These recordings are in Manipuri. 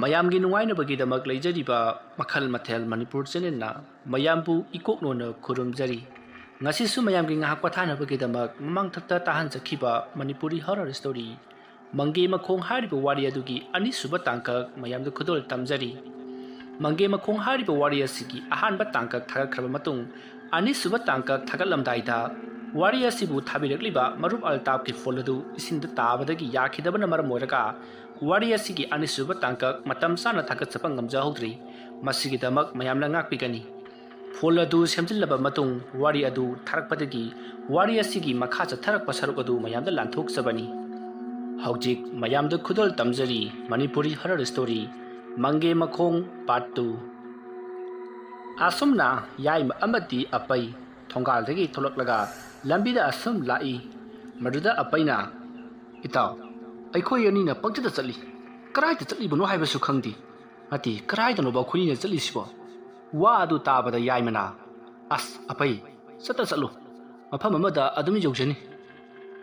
ꯃꯌꯥꯝꯒꯤ ꯅꯨꯡꯉꯥꯏꯅꯕꯒꯤꯗꯃꯛ ꯂꯩꯖꯔꯤꯕ ꯃꯈꯜ ꯃꯊꯦꯜ ꯃꯅꯤꯄꯨꯔ ꯆꯦꯅꯦꯜꯅ ꯃꯌꯥꯝꯕꯨ ꯏꯀꯣꯛꯅꯣꯅ ꯈꯨꯔꯨꯝꯖꯔꯤ ꯉꯁꯤꯁꯨ ꯃꯌꯥꯝꯒꯤ ꯉꯥꯏꯍꯥꯛ ꯄꯣꯊꯥꯅꯕꯒꯤꯗꯃꯛ ꯃꯃꯥꯡꯊꯛꯇ ꯇꯥꯍꯟꯖꯈꯤꯕ ꯃꯅꯤꯄꯨꯔꯤ ꯍꯣꯔꯔ ꯁ꯭ꯇꯣꯔꯤ ꯃꯪꯒꯦ ꯃꯈꯣꯡ ꯍꯥꯏꯔꯤꯕ ꯋꯥꯔꯤ ꯑꯗꯨꯒꯤ ꯑꯅꯤꯁꯨꯕ ꯇꯥꯡꯀꯛ ꯃꯌꯥꯝꯗ ꯈꯨꯗꯣꯜ ꯇꯝꯖꯔꯤ ꯃꯪꯒꯦ ꯃꯈꯣꯡ ꯍꯥꯏꯔꯤꯕ ꯋꯥꯔꯤ ꯑꯁꯤꯒꯤ ꯑꯍꯥꯟꯕ ꯇꯥꯡꯀꯛ ꯊꯥꯒꯠꯈ꯭ꯔꯕ ꯃꯇꯨꯡ ꯑꯅꯤꯁꯨꯕ ꯇꯥꯡꯀꯛ ꯊꯥꯒꯠꯂꯝꯗꯥꯏꯗ ꯋꯥꯔꯤ ꯑꯁꯤꯕꯨ ꯊꯥꯕꯤꯔꯛꯂꯤꯕ ꯃꯔꯨꯞ ꯑꯜꯇꯥꯞꯀꯤ ꯐꯣꯟ ꯑꯗꯨ ꯏꯁꯤꯡꯗ ꯇꯥꯕꯗꯒꯤ ꯌꯥꯈꯤꯗꯕꯅ ꯃꯔꯝ ꯑꯣꯏꯔꯒ ꯋꯥꯔꯤ ꯑꯁꯤꯒꯤ ꯑꯅꯤꯁꯨꯕ ꯇꯥꯡꯀꯛ ꯃꯇꯝ ꯆꯥꯅ ꯊꯥꯒꯠꯆꯕ ꯉꯝꯖꯍꯧꯗ꯭ꯔꯤ ꯃꯁꯤꯒꯤꯗꯃꯛ ꯃꯌꯥꯝꯅ ꯉꯥꯛꯄꯤꯒꯅꯤ ꯐꯣꯟ ꯑꯗꯨ ꯁꯦꯝꯖꯤꯜꯂꯕ ꯃꯇꯨꯡ ꯋꯥꯔꯤ ꯑꯗꯨ ꯊꯥꯔꯛꯄꯗꯒꯤ ꯋꯥꯔꯤ ꯑꯁꯤꯒꯤ ꯃꯈꯥ ꯆꯠꯊꯔꯛꯄ ꯁꯔꯨꯛ ꯑꯗꯨ ꯃꯌꯥꯝꯗ ꯂꯥꯟꯊꯣꯛꯆꯕꯅꯤ ꯍꯧꯖꯤꯛ ꯃꯌꯥꯝꯗ ꯈꯨꯗꯣꯜ ꯇꯝꯖꯔꯤ ꯃꯅꯤꯄꯨꯔꯤ ꯍꯣꯔꯔ ꯁ꯭ꯇꯣꯔꯤ ꯃꯪꯒꯦ ꯃꯈꯣꯡ ꯄꯥꯔꯠ 2 ꯑꯁꯨꯝꯅ ꯌꯥꯏꯃ ꯑꯃꯗꯤ ꯑꯄꯩ ꯊꯣꯡꯒꯥꯜꯗꯒꯤ ꯊꯣꯛꯂꯛꯂꯒ ꯂꯝꯕꯤꯗ ꯑꯁꯨꯝ ꯂꯥꯛꯏ ꯃꯗꯨꯗ ꯑꯄꯩꯅ ꯏꯇꯥꯎ ꯑꯩꯈꯣꯏ ꯑꯅꯤꯅ ꯄꯪꯆꯠꯇ ꯆꯠꯂꯤ ꯀꯔꯥꯏꯗ ꯆꯠꯂꯤꯕꯅꯣ ꯍꯥꯏꯕꯁꯨ ꯈꯪꯗꯦ ꯅꯠꯇꯦ ꯀꯔꯥꯏꯗꯅꯣꯕ ꯑꯩꯈꯣꯏꯅꯤꯅ ꯆꯠꯂꯤꯁꯤꯕꯣ ꯋꯥ ꯑꯗꯨ ꯇꯥꯕꯗ ꯌꯥꯏꯃꯅ ꯑꯁ ꯑꯄꯩ ꯆꯠꯂꯨ ꯃꯐꯝ ꯑꯃꯗ ꯑꯗꯨꯝ ꯌꯧꯖꯅꯤ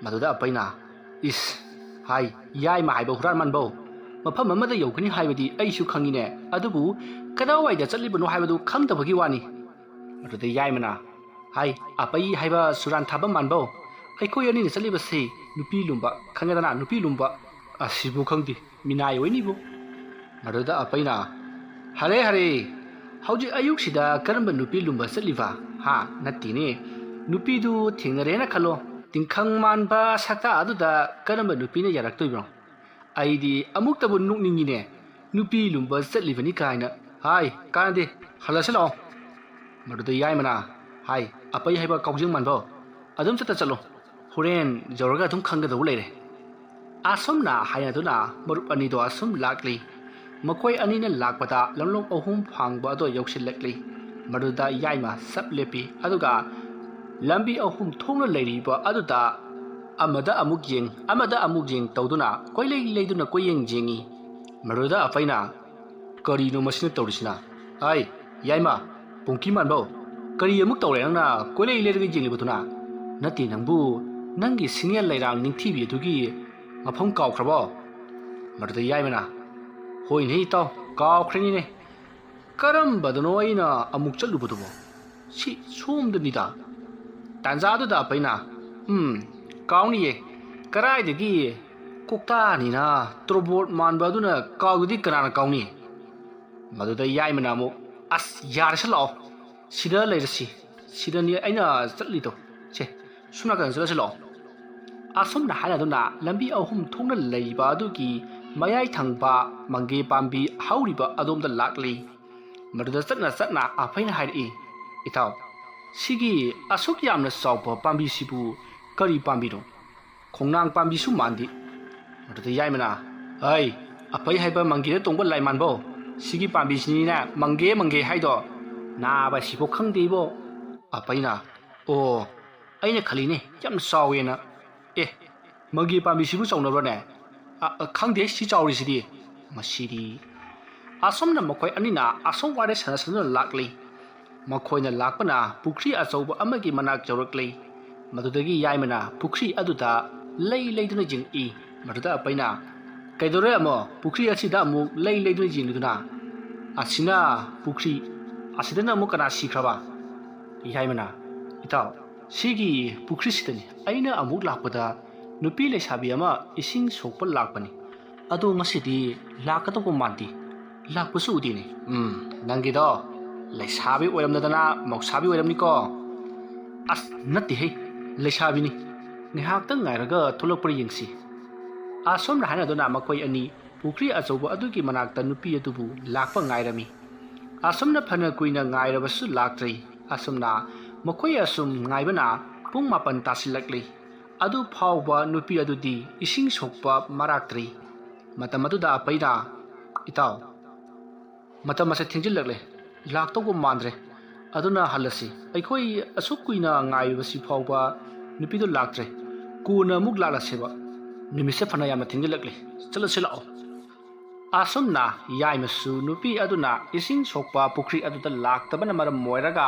ꯃꯗꯨꯗ ꯑꯄꯩꯅ ꯏꯁ ꯍꯥꯏ ꯌꯥꯏꯃ ꯍꯥꯏꯕ ꯍꯨꯔꯥꯟꯃꯟꯕꯧ ꯃꯐꯝ ꯑꯃꯗ ꯌꯧꯒꯅꯤ ꯍꯥꯏꯕꯗꯤ ꯑꯩꯁꯨ ꯈꯪꯉꯤꯅꯦ ꯑꯗꯨꯕꯨ ꯀꯗꯥꯏꯋꯥꯏꯗ ꯆꯠꯂꯤꯕꯅꯣ ꯍꯥꯏꯕꯗꯨ ꯈꯪꯗꯕꯒꯤ ꯋꯥꯅꯤ ꯃꯗꯨꯗ ꯌꯥꯏꯃꯅ ꯍꯥꯏ ꯑꯄꯩ ꯍꯥꯏꯕ ꯁꯨꯔꯥꯟ ꯊꯥꯕ ꯃꯥꯟꯕꯧ ꯑꯩꯈꯣꯏ ꯑꯅꯤꯅ ꯆꯠꯂꯤꯕꯁꯤ ꯅꯨꯄꯤ ꯂꯨꯝꯕ ꯈꯪꯉꯦꯗꯅ ꯅꯨꯄꯤ ꯂꯨꯝꯕ ꯑꯁꯤꯕꯨ ꯈꯪꯗꯦ ꯃꯤꯅꯥꯏ ꯑꯣꯏꯅꯤꯕꯨ ꯃꯗꯨꯗ ꯑꯄꯩꯅ ꯍꯔꯦ ꯍꯧꯖꯤꯛ ꯑꯌꯨꯛꯁꯤꯗ ꯀꯔꯝꯕ ꯅꯨꯄꯤ ꯂꯨꯝꯕ ꯆꯠꯂꯤꯕ ꯍꯥ ꯅꯠꯇꯦꯅꯦ ꯅꯨꯄꯤꯗꯨ ꯊꯦꯡꯅꯔꯦꯅ ꯈꯜꯂꯣ ꯇꯤꯡꯈꯪ ꯃꯥꯟꯕ ꯁꯛꯇꯥ ꯑꯗꯨꯗ ꯀꯔꯝꯕ ꯅꯨꯄꯤꯅ ꯌꯥꯔꯛꯇꯣꯏꯕꯅꯣ ꯑꯩꯗꯤ ꯑꯃꯨꯛꯇꯕꯨ ꯅꯣꯛꯅꯤꯡꯉꯤꯅꯦ ꯅꯨꯄꯤ ꯂꯨꯝꯕ ꯆꯠꯂꯤꯕꯅꯤ ꯀꯥꯏꯅ ꯍꯥꯏ ꯀꯥꯟꯅꯗꯦ ꯍꯜꯂꯁꯤ ꯂꯥꯛꯑꯣ ꯃꯗꯨꯗ ꯌꯥꯏꯃꯅ ꯍꯥꯏ ꯑꯄꯩ ꯍꯥꯏꯕ ꯀꯥꯎꯖꯤꯡ ꯃꯥꯟꯕꯧ ꯑꯗꯨꯝ ꯆꯠꯂꯣ ꯍꯣꯔꯦꯟ ꯌꯧꯔꯒ ꯑꯗꯨꯝ ꯈꯪꯒꯗꯧꯕ ꯂꯩꯔꯦ ꯑꯁꯨꯝꯅ ꯍꯥꯏꯅꯗꯨꯅ ꯃꯔꯨꯞ ꯑꯅꯤꯗꯣ ꯑꯁꯨꯝ ꯂꯥꯛꯂꯤ ꯃꯈꯣꯏ ꯑꯅꯤꯅ ꯂꯥꯛꯄꯗ ꯂꯝꯂꯣꯡ ꯑꯍꯨꯝ ꯐꯥꯡꯕ ꯑꯗꯣ ꯌꯧꯁꯤꯜꯂꯛꯂꯤ ꯃꯗꯨꯗ ꯌꯥꯏꯃ ꯁꯞ ꯂꯦꯞꯄꯤ ꯑꯗꯨꯒ ꯂꯝꯕꯤ ꯑꯍꯨꯝ ꯊꯣꯡꯅ ꯂꯩꯔꯤꯕ ꯑꯗꯨꯗ ꯑꯃꯗ ꯑꯃꯨꯛ ꯌꯦꯡ ꯇꯧꯗꯨꯅ ꯀꯣꯏꯂꯩ ꯂꯩꯗꯨꯅ ꯀꯣꯏꯌꯦꯡ ꯌꯦꯡꯉꯤ ꯃꯗꯨꯗ ꯑꯄꯩꯅ ꯀꯔꯤꯅꯣ ꯃꯁꯤꯅ ꯇꯧꯔꯤꯁꯤꯅ ꯑꯩ ꯌꯥꯏꯃ ꯄꯨꯡꯀꯤ ꯃꯥꯟꯕꯧ ꯀꯔꯤ ꯑꯃꯨꯛ ꯇꯧꯔꯦ ꯅꯪꯅ ꯀꯣꯏꯂꯩ ꯂꯩꯔꯒ ꯌꯦꯡꯂꯤꯕꯗꯨꯅ ꯅꯠꯇꯦ ꯅꯪꯕꯨ ꯅꯪꯒꯤ ꯁꯤꯡꯌꯦꯜ ꯂꯩꯔꯥꯡ ꯅꯤꯡꯊꯤꯕꯤ ꯑꯗꯨꯒꯤ ꯃꯐꯝ ꯀꯥꯎꯈ꯭ꯔꯕꯣ ꯃꯗꯨꯗ ꯌꯥꯏꯃꯅ ꯍꯣꯏꯅꯦ ꯏꯇꯥꯎ ꯀꯥꯎꯈ꯭ꯔꯅꯤꯅꯦ ꯀꯔꯝꯕꯗꯅꯣ ꯑꯩꯅ ꯑꯃꯨꯛ ꯆꯠꯂꯨꯕꯗꯨꯕꯣ ꯁꯤ ꯁꯣꯝꯗꯅꯤꯗ ꯇꯥꯟꯖꯥꯗꯨꯗ ꯑꯄꯩꯅ ꯀꯥꯎꯅꯤꯌꯦ ꯀꯔꯥꯏꯗꯒꯤ ꯀꯣꯛꯇꯥꯅꯤꯅ ꯇ꯭ꯔꯣꯕꯣꯠ ꯃꯥꯟꯕ ꯑꯗꯨꯅ ꯀꯥꯎꯗꯗꯤ ꯀꯅꯥꯅ ꯀꯥꯎꯅꯤ ꯃꯗꯨꯗ ꯌꯥꯏꯃꯅ ꯑꯃꯨꯛ ꯑꯁ ꯌꯥꯔꯁꯤ ꯂꯥꯛꯑꯣ ꯁꯤꯗ ꯂꯩꯔꯁꯤ ꯁꯤꯗꯅꯤ ꯑꯩꯅ ꯆꯠꯂꯤꯗꯣ ꯁꯦ ꯁꯨꯝ ꯅꯥꯀꯟꯗ ꯆꯠꯂꯁꯤ ꯂꯥꯛꯑꯣ ꯑꯁꯨꯝꯅ ꯍꯥꯏꯅꯗꯨꯅ ꯂꯝꯕꯤ ꯑꯍꯨꯝ ꯊꯣꯛꯅ ꯂꯩꯕ ꯑꯗꯨꯒꯤ ꯃꯌꯥꯏ ꯊꯪꯕ ꯃꯪꯒꯦ ꯄꯥꯝꯕꯤ ꯍꯧꯔꯤꯕ ꯑꯗꯣꯝꯗ ꯂꯥꯛꯂꯤ ꯃꯗꯨꯗ ꯆꯠꯅ ꯑꯐꯩꯅ ꯍꯥꯏꯔꯛꯏ ꯏꯇꯥꯎ ꯁꯤꯒꯤ ꯑꯁꯨꯛ ꯌꯥꯝꯅ ꯆꯥꯎꯕ ꯄꯥꯝꯕꯤꯁꯤꯕꯨ ꯀꯔꯤ ꯄꯥꯝꯕꯤꯅꯣ ꯈꯣꯡꯅꯥꯡ ꯄꯥꯝꯕꯤꯁꯨ ꯃꯥꯟꯗꯦ ꯃꯗꯨꯗ ꯌꯥꯏꯃꯅ ꯑꯩ ꯑꯐꯩ ꯍꯥꯏꯕ ꯃꯪꯒꯦꯗ ꯇꯣꯡꯕ ꯂꯥꯏ ꯃꯥꯟꯕꯧ ꯁꯤꯒꯤ ꯄꯥꯝꯕꯤꯁꯤꯅꯤꯅ ꯃꯪꯒꯦ ꯍꯥꯏꯗꯣ ꯅꯥꯕ ꯁꯤꯐꯥꯎ ꯈꯪꯗꯦꯕꯣ ꯑꯄꯩꯅ ꯑꯣ ꯑꯩꯅ ꯈꯜꯂꯤꯅꯦ ꯌꯥꯝ ꯆꯥꯎꯋꯦꯅ ꯃꯪꯒꯦ ꯄꯥꯝꯕꯤꯁꯤꯕꯨ ꯆꯥꯎꯅꯕ꯭ꯔꯅꯦ ꯈꯪꯗꯦ ꯁꯤ ꯆꯥꯎꯔꯤꯁꯤꯗꯤ ꯃꯁꯤꯗꯤ ꯑꯁꯣꯝꯅ ꯃꯈꯣꯏ ꯑꯅꯤꯅ ꯑꯁꯣꯝ ꯋꯥꯏꯗ ꯁꯥꯟꯅꯗꯨꯅ ꯂꯥꯛꯂꯤ ꯃꯈꯣꯏꯅ ꯂꯥꯛꯄꯅ ꯄꯨꯈ꯭ꯔꯤ ꯑꯆꯧꯕ ꯑꯃꯒꯤ ꯃꯅꯥꯛ ꯌꯧꯔꯛꯂꯤ ꯃꯗꯨꯗꯒꯤ ꯌꯥꯏꯃꯅ ꯄꯨꯈ꯭ꯔꯤ ꯑꯗꯨꯗ ꯂꯩꯗꯨꯅ ꯌꯦꯡꯏ ꯃꯗꯨꯗ ꯑꯄꯩꯅ ꯀꯩꯗꯧꯔꯦ ꯑꯃꯨꯛ ꯄꯨꯈ꯭ꯔꯤ ꯑꯁꯤꯗ ꯑꯃꯨꯛ ꯂꯩꯗꯨꯅ ꯌꯦꯡꯂꯤꯗꯨꯅ ꯑꯁꯤꯅ ꯄꯨꯈ꯭ꯔꯤ ꯑꯁꯤꯗꯅ ꯑꯃꯨꯛ ꯀꯅꯥ ꯁꯤꯈ꯭ꯔꯕ ꯌꯥꯏꯃꯅ ꯏꯇꯥꯎ ꯁꯤꯒꯤ ꯄꯨꯈ꯭ꯔꯤꯁꯤꯗꯅꯤ ꯑꯩꯅ ꯑꯃꯨꯛ ꯂꯥꯛꯄꯗ ꯅꯨꯄꯤ ꯂꯩꯁꯥꯕꯤ ꯑꯃ ꯏꯁꯤꯡ ꯁꯣꯛꯄ ꯂꯥꯛꯄꯅꯤ ꯑꯗꯣ ꯉꯁꯤꯗꯤ ꯂꯥꯛꯀꯗꯧꯕ ꯃꯥꯟꯗꯦ ꯂꯥꯛꯄꯁꯨ ꯎꯗꯦꯅꯦ ꯅꯪꯒꯤꯗꯣ ꯂꯩꯁꯥꯕꯤ ꯑꯣꯏꯔꯝꯗꯗꯅ ꯃꯧꯁꯥꯕꯤ ꯑꯣꯏꯔꯝꯅꯤꯀꯣ ꯑꯁ ꯅꯠꯇꯦꯍꯦ ꯂꯩꯁꯥꯕꯤꯅꯤ ꯉꯥꯏꯍꯥꯛꯇꯪ ꯉꯥꯏꯔꯒ ꯊꯣꯛꯂꯛꯄ꯭ꯔꯥ ꯌꯦꯡꯁꯤ ꯑꯁꯣꯝꯅ ꯍꯥꯏꯅꯗꯨꯅ ꯃꯈꯣꯏ ꯑꯅꯤ ꯄꯨꯈ꯭ꯔꯤ ꯑꯆꯧꯕ ꯑꯗꯨꯒꯤ ꯃꯅꯥꯛꯇ ꯅꯨꯄꯤ ꯑꯗꯨꯕꯨ ꯂꯥꯛꯄ ꯉꯥꯏꯔꯝꯃꯤ ꯑꯁꯨꯝꯅ ꯐꯅ ꯀꯨꯏꯅ ꯉꯥꯏꯔꯕꯁꯨ ꯂꯥꯛꯇ꯭ꯔꯤ ꯑꯁꯨꯝꯅ ꯃꯈꯣꯏ ꯑꯁꯨꯝ ꯉꯥꯏꯕꯅ ꯄꯨꯡ 7 ꯇꯥꯁꯤꯜꯂꯛꯂꯤ ꯑꯗꯨ ꯐꯥꯎꯕ ꯅꯨꯄꯤ ꯑꯗꯨꯗꯤ ꯏꯁꯤꯡ ꯁꯣꯛꯄ ꯃꯔꯥꯛꯇ꯭ꯔꯤ ꯃꯇꯝ ꯑꯗꯨꯗ ꯑꯄꯩꯅ ꯏꯇꯥꯎ ꯃꯇꯝ ꯑꯁꯦ ꯊꯦꯡꯖꯤꯜꯂꯛꯂꯦ ꯂꯥꯛꯇꯧꯕ ꯃꯥꯟꯗ꯭ꯔꯦ ꯑꯗꯨꯅ ꯍꯜꯂꯁꯤ ꯑꯩꯈꯣꯏ ꯑꯁꯨꯛ ꯀꯨꯏꯅ ꯉꯥꯏꯕꯁꯤ ꯐꯥꯎꯕ ꯅꯨꯄꯤꯗꯨ ꯂꯥꯛꯇ꯭ꯔꯦ ꯀꯣꯟꯅ ꯑꯃꯨꯛ ꯂꯥꯛꯂꯁꯦꯕ ꯅꯨꯃꯤꯠꯁꯦ ꯐꯅ ꯌꯥꯝꯅ ꯊꯦꯡꯖꯤꯜꯂꯛꯂꯤ ꯆꯠꯂꯁꯤ ꯂꯥꯛꯑꯣ ꯑꯁꯨꯝꯅ ꯌꯥꯏꯃꯁꯨ ꯅꯨꯄꯤ ꯑꯗꯨꯅ ꯏꯁꯤꯡ ꯁꯣꯛꯄ ꯄꯨꯈ꯭ꯔꯤ ꯑꯗꯨꯗ ꯂꯥꯛꯇꯕꯅ ꯃꯔꯝ ꯑꯣꯏꯔꯒ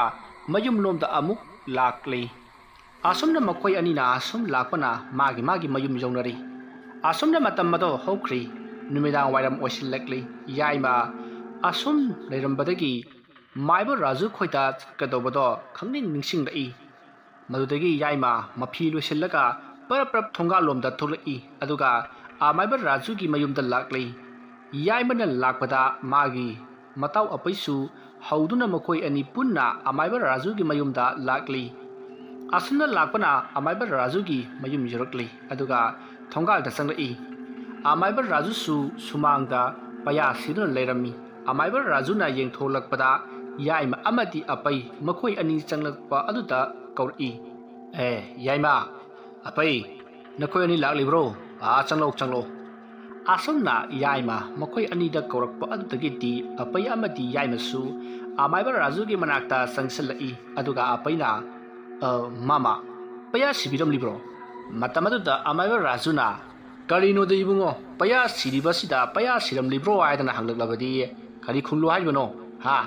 ꯃꯌꯨꯝꯂꯣꯝꯗ ꯑꯃꯨꯛ ꯂꯥꯛꯂꯤ ꯑꯁꯨꯝꯅ ꯃꯈꯣꯏ ꯑꯅꯤꯅ ꯑꯁꯨꯝ ꯂꯥꯛꯄꯅ ꯃꯥꯒꯤ ꯃꯌꯨꯝ ꯌꯧꯅꯔꯤ ꯑꯁꯨꯝꯅ ꯃꯇꯝ ꯑꯗꯣ ꯍꯧꯈ꯭ꯔꯤ नुमिदांग वाइरम ओसिल्लक्ली याइमा असुम लेरंबदगी माइबा राजू खोइता चटकदौबदो खंगनिंग निंगसिंगलई मदुदगी याइमा मफी लोसिल्लगा परप्रप थोंगालोमदा थोलई अदुगा आमाइबा राजूगी मयुमदा लाक्लई याइमना लाक्पदा मागी मताव अपैसु हौदुना मखोय अनि पुन्ना आमाइबा राजूगी मयुमदा लाक्ली असुना लाक्पना आमाइबा राजूगी मयुम यरक्ली अदुगा थोंगालदा चंगलई आमाइबा राजूसु सुमांगदा पया सिदुना लेरमी आमाइबा राजूना येंथोलक्पदा याइमा अमति अपै मखोय अनि चंगलक्पा अदुदा कौरई याइमा अपै नखोय अनि लाक्लिब्रो चंगलो असमना याइमा मखोय अनिदा कौरक्पा अदुदगिति अपै अमति याइमासु आमाइबा राजूगी मनाक्ता संगसलई अदुगा अपैना मामा पया सिबिरमलिब्रो मतमदुदा आमाइबा राजूना करिनो दैबुंगो पया सिरिबसिदा पया सिरमलिब्रो आयदना हंगलक्लबदी करि खुमलु हाइबनो हा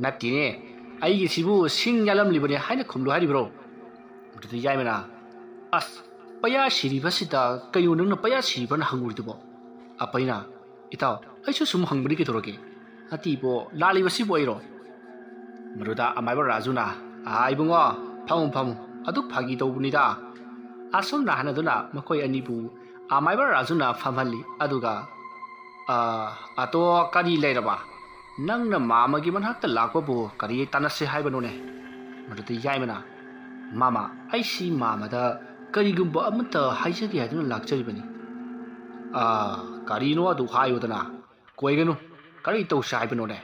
नतिने आइगी सिबु सिंग यालमलिबने हाइना खुमलु हाइब्रो मदुदा याइमाना अस पया सिरिबसिदा कयु नंगना पया सिरिबना हंगुरिदुबो अपैना इताव आइसु सुम हंगबनि केतोरगे अतिबो लालिबसिबो आइरो मरुदा आमाइबा राजूना आइबुंगो फमु अदु फागी तौबुनिदा आसम नाहनदुना मखोय अनिबु आमाइबा राजूना फमहली अदुगा अतो करी लेरबा नंगना मामागी मनहक्ता लाक्पबु करी तानसे हाइबनोने मरुदा याइमना मामा आइसी मामादा करीगुम्बा अमता हाइजगे हाइदुना लाक्चरिबनि करीनो अदु हायोदना कोइगनु करी तौसे हाइबनोने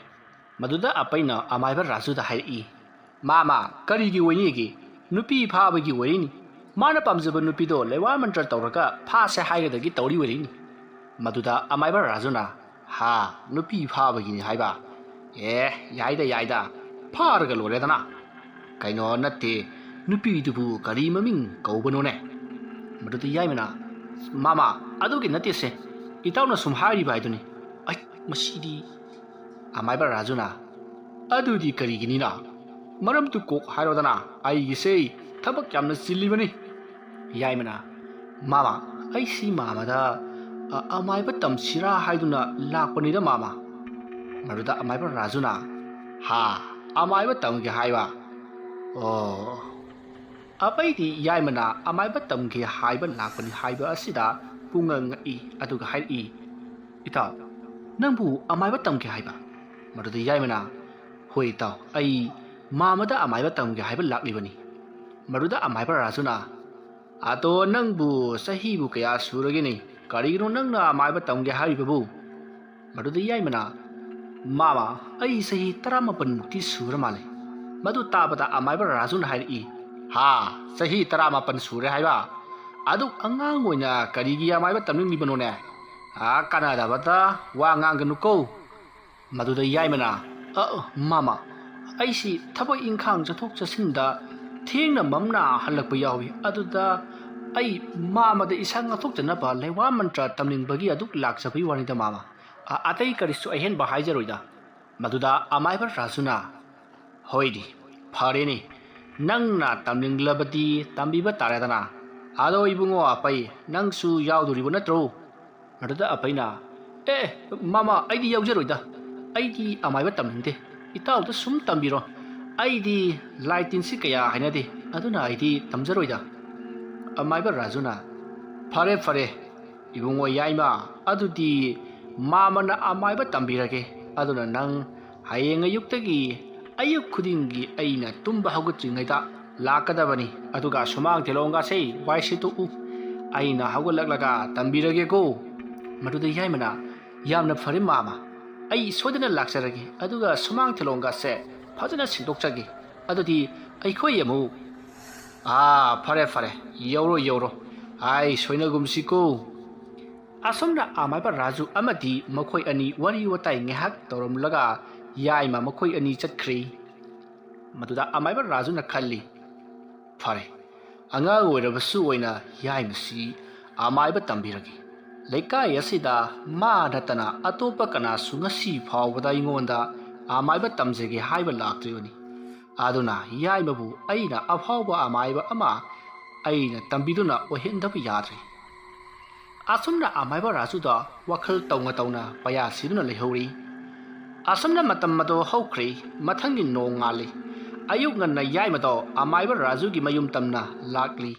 मदुदा अपैना आमाइबा राजूदा हाइई मामा करीगी वइनिगी नुपी फाबगी वइनि माना पामजब नुपीदो लेवा मंत्र तौरगा फासे हाइगदगी तौरी वइनि मदुदा आमाइबा राजूना हा नुपी फाबगी हाइबा याइदा फारगा लोरेदना कइनो नत्ते नुपीदुबु करी ममिंग कौबनोने मदुदा याइमना मामा अदुगी नत्तेसे इताउना सुम हारिबा हाइदुनि ऐ मसिदी आमाइबा राजूना अदुदी करीगिनिना मरम तु कोक हाइरोदना आइगिसे थबक यामना चिल्लिबनि याइमना मामा आइसी मामादा आमाइबा तमसिरा हाइदुना लाक्पनिदा मामा मरुदा आमाइबा राजूना हा आमाइबा तमगे हाइबा ओ अपैदी याइमना आमाइबा तमगे हाइबा लाक्पनि हाइबा असिदा पुंगंगई अदुगा हाइई इताव नंबु आमाइबा तमगे हाइबा मरुदा याइमना होय इताव आई मामदा आमाइबा तमगे हाइबा लाक्लिबनि मरुदा आमाइबा राजूना आतो नंबु सहीबु कया सुरगेनि करिगिनो नंगना आमाइबा तमगे हाइबबु मरुदा याइमना मामा आई सही 18 मुक्ति सुर माले मदु ताबदा आमाइबा राजूना हाइई हा सही 18 सुरे हाइबा अदु अंगांग ओइना करिगी आमाइबा तमनिंगलिबनोने कानादाबदा वा nganगनुको मदुदा याइमना मामा आइसी थबक इंखांग चथोक चसिंदा थेंगना ममना हल्लकपा यावी अदुदा आई मामादा इसा ngथोकजनबा लेवा मंत्र तमनिंगबगी अदुक लाक्सबई वानिदा मामा अतै करिसु अहेनबा हाइजरोइदा मदुदा आमाइबा राजूना होइदी फरेनी नंगना तमनिंगलबदी तंबीबा तारेदना आदो इबुंगो अपै नंगसु यावदुरिबो नत्रो मदुदा अपैना मामा आइदी यावजरोइदा आइदी आमाइबा तमनिंगदे इताउदा सुम तंबीरो आइदी लाइटिनसी कया हाइनदे अदुना आइदी तमजरोइदा आमाइबा राजूना फरे इबुंगो याइमा अदुदी मामना आमाइबा तंबीरगे अदुना नंग हायेंग अयुक्तगी अयुक खुदिंगी अइना तुम्बा हौगत्रिङैदा लाकदबनी अदुगा सुमांग तेलोंगा से वाइसितु उ अइना हौगलगलगा तंबीरगेको मदुदा याइमना यामना फरे मामा आई सोदना लाक्सरगे अदुगा सुमांग तेलोंगा से फजना सिंदोकचगे अदुदी अइखोय यमु फरे यौरो आई सोइनगुमसिको असमना आमाइबा राजू अमदी मखोय अनि वरी वताई ngeहक तौरमलगा याइमा मखोय अनि चटख्री मदुदा आमाइबा राजूना खल्ली फरे अंगांग ओइरबसु ओइना याइमसी आमाइबा तंबीरगे लेकाय असिदा मा नतना अतोपा कनासु ngasi फावबदा इंगोंदा आमाइबा तमजेगे हाइबा लाक्त्रियोनी आदुना याइमबु अइना अफावबा आमाइबा अमा अइना तंबीदुना ओहेंदब याद्रे asumna amaiba rajuda wakhal tauna paya siduna lehori asumna matam mado hokri mathangi nong ngali ayuk nganna yai mado amaiba raju gi mayum tamna lakli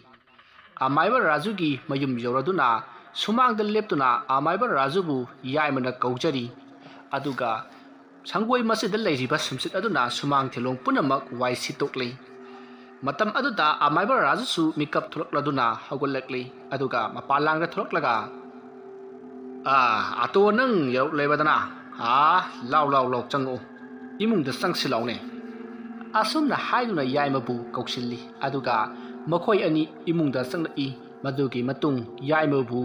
amaiba raju gi mayum yoraduna sumang da leptuna amaiba raju bu yai mana kaujari aduga sangoi masjid leiriba sumsit aduna sumang thilong punamak wai sitokli matam aduda amaiba raju su mikap thulakladuna hagolakli aduga mapalang ra thulaklaga ato nang yau lebadana lau chango imung da sangsilaune asumna haiduna yaimabu kauksilli aduga makhoi ani imung da sanglai madugi matung yaimabu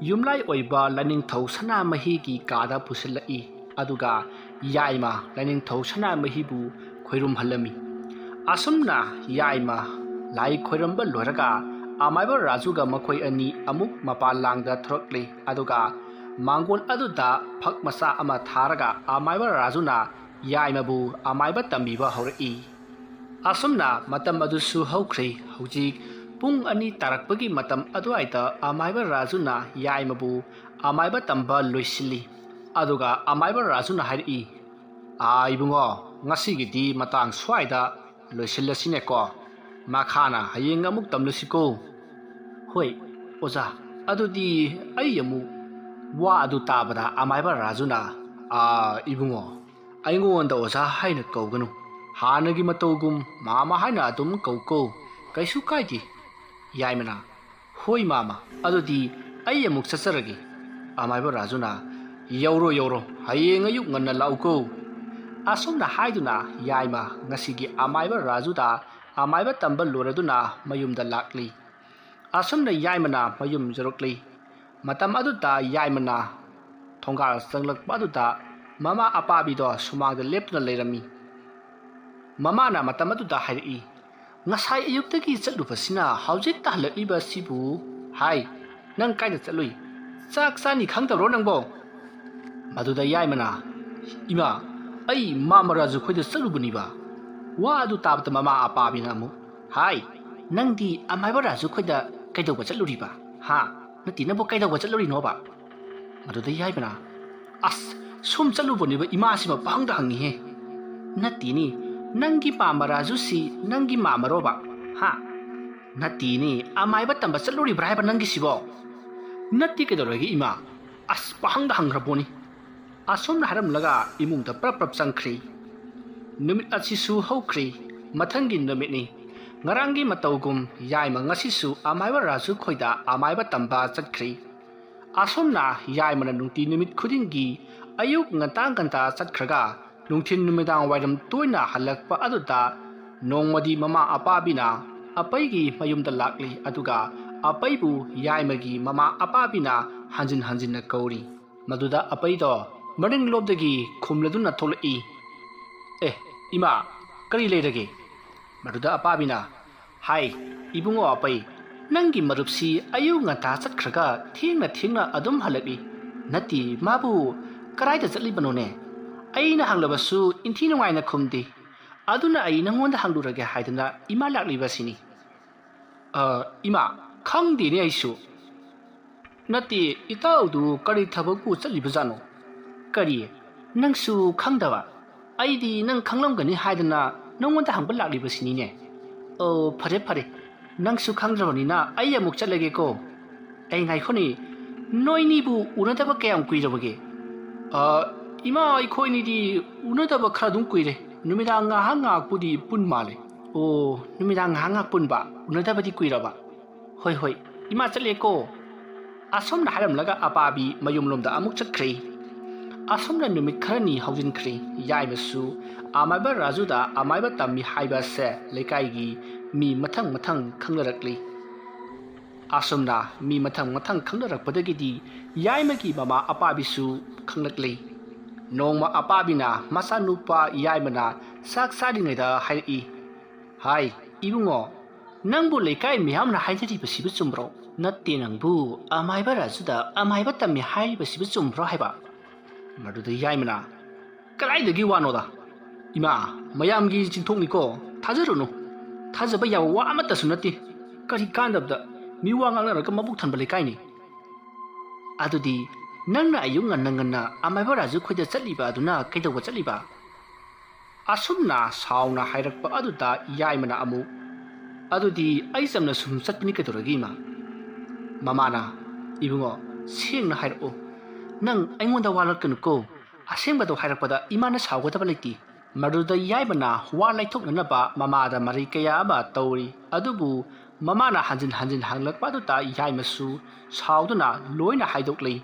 yumlai oiba laning thau sana mahi gi kada pusilai aduga yaima laning thau sana mahi bu khoirum halami asumna yaima lai khoiramba loraga amaiba rajuga makhoi ani amuk mapalangda thrakli aduga mangol aduda phak masa ama tharaga amaiba rajuna yaimabu amaiba tambiba hori asumna matam adusu haukhri hauji pung ani tarakpagi matam aduaita amaiba rajuna yaimabu amaiba tamba loisili aduga amaiba rajuna hari ibungo ngasigidi matang swaida loisillasine ko makhana hayeng amuk tamlusiko hoi oza adudi ayamu wa adu tabada amaiba rajuna ibungo aingonda oza haina kauganu hanagi matogum mama haina adum kauko kaisu kaidi yaimana hoi mama adudi ayamuk sasaragi amaiba rajuna yoro hayeng ayuk nganna lauko asumna haiduna yaima ngasigi amaiba rajuda amaiba tambal loraduna mayumda lakli asumna yaimana mayum jarokli matam aduda yaimana thongal sanglak paduda mama apabido sumangda leptuna leirami mama na matam aduda hairi ngasai ayuktagi chatlubasina haujik tahlaliba sibu hai nang kaida chatlui chak sani khangtabro nangbo maduda yaimana ima ai mama raju khoida chalubaniba wa adu tabta mama apabina mu hai nangdi amaiba raju khoida kaidoba chaluriba ha nati nabo kaidoba chaluri no ba maduda yaibana as sum chalubaniba ima sima pangda hangi he nati ni nangi mama raju si nangi mama roba ha nati ni amaiba tamba chaluri braiba nangi sibo nati kedorogi ima as pangda hangraboni asomna haram laga imung da prap sangkhri numit achisu hokri mathangi numit ni ngarangi matawgum yaima ngasisu amaiba raju khoida amaiba tamba chatkhri asomna yaima na nungti numit khudingi ayuk ngatang kanta chatkhraga nungthin numidang wairam toina halakpa aduda nongmadi mama apabina apaigi mayumda lakli aduga apaibu yaimagi mama apabina hanjin na kauri maduda apaido maring lobdagi khumladuna tholai ima kari leirage maduda apabina hai ibungo apai nangi marupsi ayu ngata chatkhraga thingna adum halaki nati mabu karaida chatli banone aina hanglabasu inthi nungaina khumdi aduna ai nangonda hanglurage haidana ima lakli basini ima khangdi ne aisu nati itaudu kari thabaku chatli bajano kari nangsu khangdaba aidi nang khanglamgani haidana nongonda hangba laklibasini ne phare nangsu khangdrabani na ai amuk chatlage ko ai ngai khoni noini bu unadaba kayam kuirabage ima ai khoini di unadaba khradum kuire numidang nga hanga pudi pun male numidang hanga pun ba unadaba di kuiraba hoi ima chatle ko asomna haram laga apabi mayumlomda amuk chakkhri asomna numit kharani haujinkri yaibasu amaiba rajuda amaiba tammi haiba se lekaigi mi mathang khanglarakli asomna mi mathang khanglarakpadagidi yaimagi mama apabisu khanglakli nongma apabina masanupa yaimana sak sadingaida hairi hai ibungo nangbu lekai miyamna haidari basibu chumbro natte nangbu amaiba rajuda amaiba tammi hairi basibu chumbro haiba maduda yaimana kalaidagi wanoda ima mayamgi chinthokniko thajarunu thajaba yawa wa amata sunati kari kandabda miwa ngangnaraga mabuk thanba lekai ni ꯑꯗꯨꯗꯤ ꯅꯪꯅ ꯑꯌꯨꯛ ꯉꯟꯅ ꯑꯃꯥꯏꯕ ꯔꯥꯖꯨ ꯈꯣꯏꯗ ꯆꯠꯂꯤꯕ ꯑꯗꯨꯅ ꯀꯩꯗꯧꯕ ꯆꯠꯂꯤꯕ? ꯑꯁꯨꯝꯅ ꯁꯥꯎꯅ ꯍꯥꯏꯔꯛꯄ ꯑꯗꯨꯗ ꯌꯥꯏꯃꯅ ꯑꯃꯨꯛ ꯑꯗꯨꯗꯤ ꯑꯩ ꯆꯝꯅ ꯁꯨꯝ ꯆꯠꯄꯅꯤ ꯀꯩꯗꯧꯔꯒꯦ ꯏꯃꯥ? ꯃꯃꯥꯅ ꯏꯕꯨꯡꯉꯣ ꯁꯦꯡꯅ ꯍꯥꯏꯔꯛꯑꯣ, ꯅꯪ ꯑꯩꯉꯣꯟꯗ ꯋꯥꯂꯛꯀꯅꯨꯀꯣ, ꯑꯁꯦꯡꯕꯗꯣ ꯍꯥꯏꯔꯛꯄꯗ ꯏꯃꯥꯅ ꯁꯥꯎꯒꯗꯕ ꯂꯩꯇꯦ꯫ ꯃꯗꯨꯗ ꯌꯥꯏꯃꯅ ꯋꯥ ꯂꯩꯊꯣꯛꯅꯅꯕ ꯃꯃꯥꯗ ꯃꯔꯩ ꯀꯌꯥ ꯑꯃ ꯇꯧꯔꯤ, ꯑꯗꯨꯕꯨ ꯃꯃꯥꯅ ꯍꯟꯖꯤꯟ ꯍꯪꯂꯛꯄ ꯑꯗꯨꯗ ꯌꯥꯏꯃꯁꯨ ꯁꯥꯎꯗꯨꯅ ꯂꯣꯏꯅ ꯍꯥꯏꯗꯣꯛꯂꯤ꯫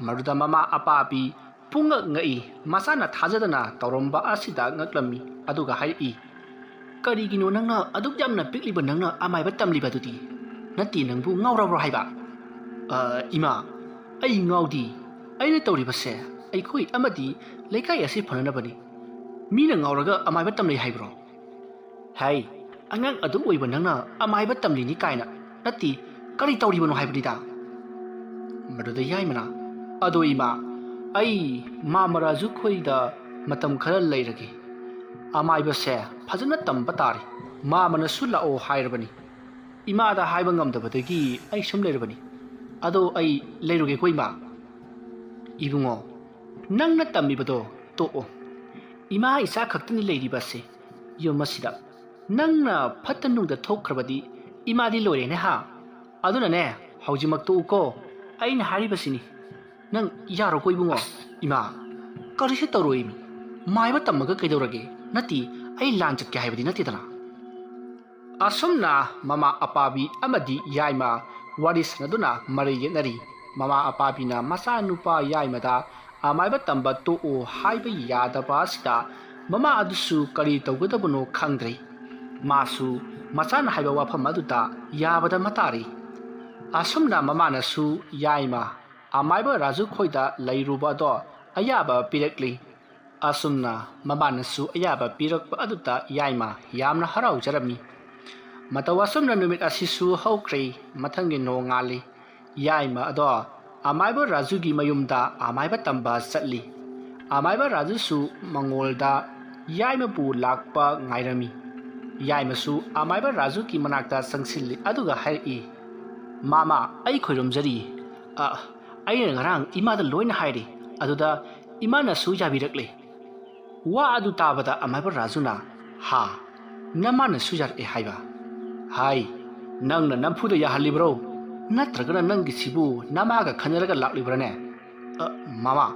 ꯃꯗꯨꯗ ꯃꯃꯥ ꯑꯄꯥꯕꯤ ꯄꯨꯡꯉꯛ ꯉꯛꯏ, ꯃꯆꯥꯅ ꯊꯥꯖꯗꯅ ꯇꯧꯔꯝꯕ ꯑꯁꯤꯗ ꯉꯛꯂꯝꯃꯤ, ꯑꯗꯨꯒ ꯍꯥꯏꯔꯛꯏ, ꯀꯔꯤꯒꯤꯅꯣ ꯅꯪꯅ ꯑꯗꯨꯛ ꯌꯥꯝꯅ ꯄꯤꯛꯂꯤꯕ ꯅꯪꯅ ꯑꯃꯥꯏꯕ ꯇꯝꯂꯤꯕꯗꯨꯗꯤ? ꯅꯠꯇꯦ ꯅꯪꯕꯨ ꯉꯥꯎꯔꯕ꯭ꯔꯣ ꯍꯥꯏꯕ? ꯏꯃꯥ, ꯑꯩ ꯉꯥꯎꯗꯤ, ꯑꯩꯅ ꯇꯧꯔꯤꯕꯁꯦ ꯑꯩꯈꯣꯏ ꯑꯃꯗꯤ ꯂꯩꯀꯥꯏ ꯑꯁꯤ ꯐꯅꯅꯕꯅꯤ꯫ ꯃꯤꯅ ꯉꯥꯎꯔꯒ ꯑꯃꯥꯏꯕ ꯇꯝꯂꯩ ꯍꯥꯏꯕ꯭ꯔꯣ? ꯍꯥꯏ, ꯑꯉꯥꯡ ꯑꯗꯨꯝ ꯑꯣꯏꯕ ꯅꯪꯅ ꯑꯃꯥꯏꯕ ꯇꯝꯂꯤꯅꯤ ꯀꯥꯏꯅ, ꯅꯠꯇꯦ ꯀꯔꯤ ꯇꯧꯔꯤꯕꯅꯣ ꯍꯥꯏꯕꯅꯤꯗ꯫ ꯃꯗꯨꯗ ꯌꯥꯏꯃꯅ ꯑꯗꯣ ꯏꯃꯥ, ꯑꯩ ꯃꯥꯃ ꯔꯥꯖꯨ ꯈꯣꯏꯗ ꯃꯇꯝ ꯈꯔ ꯂꯩꯔꯒꯦ, ꯑꯃꯥꯏꯕꯁꯦ ꯐꯖꯅ ꯇꯝꯕ ꯇꯥꯔꯦ, ꯃꯥꯃꯅꯁꯨ ꯂꯥꯛꯑꯣ ꯍꯥꯏꯔꯕꯅꯤ, ꯏꯃꯥꯗ ꯍꯥꯏꯕ ꯉꯝꯗꯕꯗꯒꯤ ꯑꯩ ꯁꯨꯝ ꯂꯩꯔꯕꯅꯤ, ꯑꯗꯣ ꯑꯩ ꯂꯩꯔꯨꯒꯦꯀꯣ ꯏꯃꯥ꯫ ꯏꯕꯨꯡꯉꯣ, ꯅꯪꯅ ꯇꯝꯃꯤꯕꯗꯣ ꯇꯣꯛꯑꯣ, ꯏꯃꯥ ꯏꯆꯥ ꯈꯛꯇꯅꯤ ꯂꯩꯔꯤꯕꯁꯦ ꯌꯨꯝ ꯑꯁꯤꯗ, ꯅꯪꯅ ꯐꯠꯇ ꯅꯨꯡꯗ ꯊꯣꯛꯈ꯭ꯔꯕꯗꯤ ꯏꯃꯥꯗꯤ ꯂꯣꯏꯔꯦꯅꯦ ꯍꯥ? ꯑꯗꯨꯅꯅꯦ ꯍꯧꯖꯤꯛꯃꯛ ꯇꯣꯛꯎꯀꯣ, ꯑꯩꯅ ꯍꯥꯏꯔꯤꯕꯁꯤꯅꯤ, ꯅꯪ ꯌꯥꯔꯣꯀꯣ ꯏꯕꯨꯡꯉꯣ꯫ ꯏꯃꯥ, ꯀꯔꯤꯁꯨ ꯇꯧꯔꯣꯏ, ꯃꯥꯏꯕ ꯇꯝꯃꯒ ꯀꯩꯗꯧꯔꯒꯦ, ꯅꯠꯇꯦ ꯑꯩ ꯂꯥꯟ ꯆꯠꯀꯦ ꯍꯥꯏꯕꯗꯤ ꯅꯠꯇꯦꯗꯅ꯫ ꯑꯁꯨꯝꯅ ꯃꯃꯥ ꯑꯄꯥꯕꯤ ꯑꯃꯗꯤ ꯌꯥꯏꯃ ꯋꯥꯔꯤ ꯁꯥꯟꯅꯗꯨꯅ ꯃꯔꯩ ꯌꯦꯠꯅꯔꯤ꯫ ꯃꯃꯥ ꯑꯄꯥꯕꯤꯅ ꯃꯆꯥꯅꯨꯄꯥ ꯌꯥꯏꯃꯗ ꯑꯃꯥꯏꯕ ꯇꯝꯕ ꯇꯣꯛꯑꯣ ꯍꯥꯏꯕ ꯌꯥꯗꯕ ꯑꯁꯤꯗ ꯃꯃꯥ ꯑꯗꯨꯁꯨ ꯀꯔꯤ ꯇꯧꯒꯗꯕꯅꯣ ꯈꯪꯗ꯭ꯔꯦ꯫ ꯃꯥꯁꯨ ꯃꯆꯥꯅ ꯍꯥꯏꯕ ꯋꯥꯐꯝ ꯑꯗꯨꯗ ꯌꯥꯕꯗ ꯃꯇꯥꯔꯤ꯫ ꯑꯁꯨꯝꯅ ꯃꯃꯥꯅꯁꯨ ꯌꯥꯏꯃ ꯑꯃꯥꯏꯕ ꯔꯥꯖꯨ ꯈꯣꯏꯗ ꯂꯩꯔꯨꯕ ꯑꯗꯣ ꯑꯌꯥꯕ ꯄꯤꯔꯛꯂꯤ꯫ ꯑꯁꯨꯝꯅ ꯃꯃꯥꯅꯁꯨ ꯑꯌꯥꯕ ꯄꯤꯔꯛꯄ ꯑꯗꯨꯗ ꯌꯥꯏꯃ ꯌꯥꯝꯅ ꯍꯔꯥꯎꯖꯔꯝꯃꯤ꯫ ꯃꯇꯧ ꯑꯁꯨꯝꯅ ꯅꯨꯃꯤꯠ ꯑꯁꯤꯁꯨ ꯍꯧꯈ꯭ꯔꯦ꯫ ꯃꯊꯪꯒꯤ ꯅꯣꯡꯉꯥꯜꯂꯤ꯫ ꯌꯥꯏꯃ ꯑꯗꯣ ꯑꯃꯥꯏꯕ ꯔꯥꯖꯨꯒꯤ ꯃꯌꯨꯝꯗ ꯑꯃꯥꯏꯕ ꯇꯝꯕ ꯆꯠꯂꯤ꯫ ꯑꯃꯥꯏꯕ ꯔꯥꯖꯨꯁꯨ ꯃꯉꯣꯜꯗ ꯌꯥꯏꯃꯕꯨ ꯂꯥꯛꯄ ꯉꯥꯏꯔꯝꯃꯤ꯫ ꯌꯥꯏꯃꯁꯨ ꯑꯃꯥꯏꯕ ꯔꯥꯖꯨꯒꯤ ꯃꯅꯥꯛꯇ ꯆꯪꯁꯤꯜꯂꯤ, ꯑꯗꯨꯒ ꯍꯥꯏꯔꯛꯏ, ꯃꯥꯃꯥ, ꯑꯩ ꯈꯣꯏꯔꯝꯖꯔꯤ, ꯑꯩꯅ ꯉꯔꯥꯡ ꯏꯃꯥꯗ ꯂꯣꯏꯅ ꯍꯥꯏꯔꯤ, ꯑꯗꯨꯗ ꯏꯃꯥꯅꯁꯨ ꯌꯥꯕꯤꯔꯛꯂꯦ꯫ ꯋꯥ ꯑꯗꯨ ꯇꯥꯕꯗ ꯑꯃꯥꯏꯕ ꯔꯥꯖꯨꯅ, ꯍꯥ, ꯅꯃꯥꯅꯁꯨ ꯌꯥꯔꯛꯑꯦ ꯍꯥꯏꯕ? ꯍꯥꯏ, ꯅꯪꯅ ꯅꯝꯐꯨꯗ ꯌꯥꯍꯜꯂꯤꯕ꯭ꯔꯣ, ꯅꯠꯇ꯭ꯔꯒꯅ ꯅꯪꯒꯤꯁꯤꯕꯨ ꯅꯃꯥꯒ ꯈꯟꯅꯔꯒ ꯂꯥꯛꯂꯤꯕ꯭ꯔꯥꯅꯦ? ꯃꯥꯃꯥ,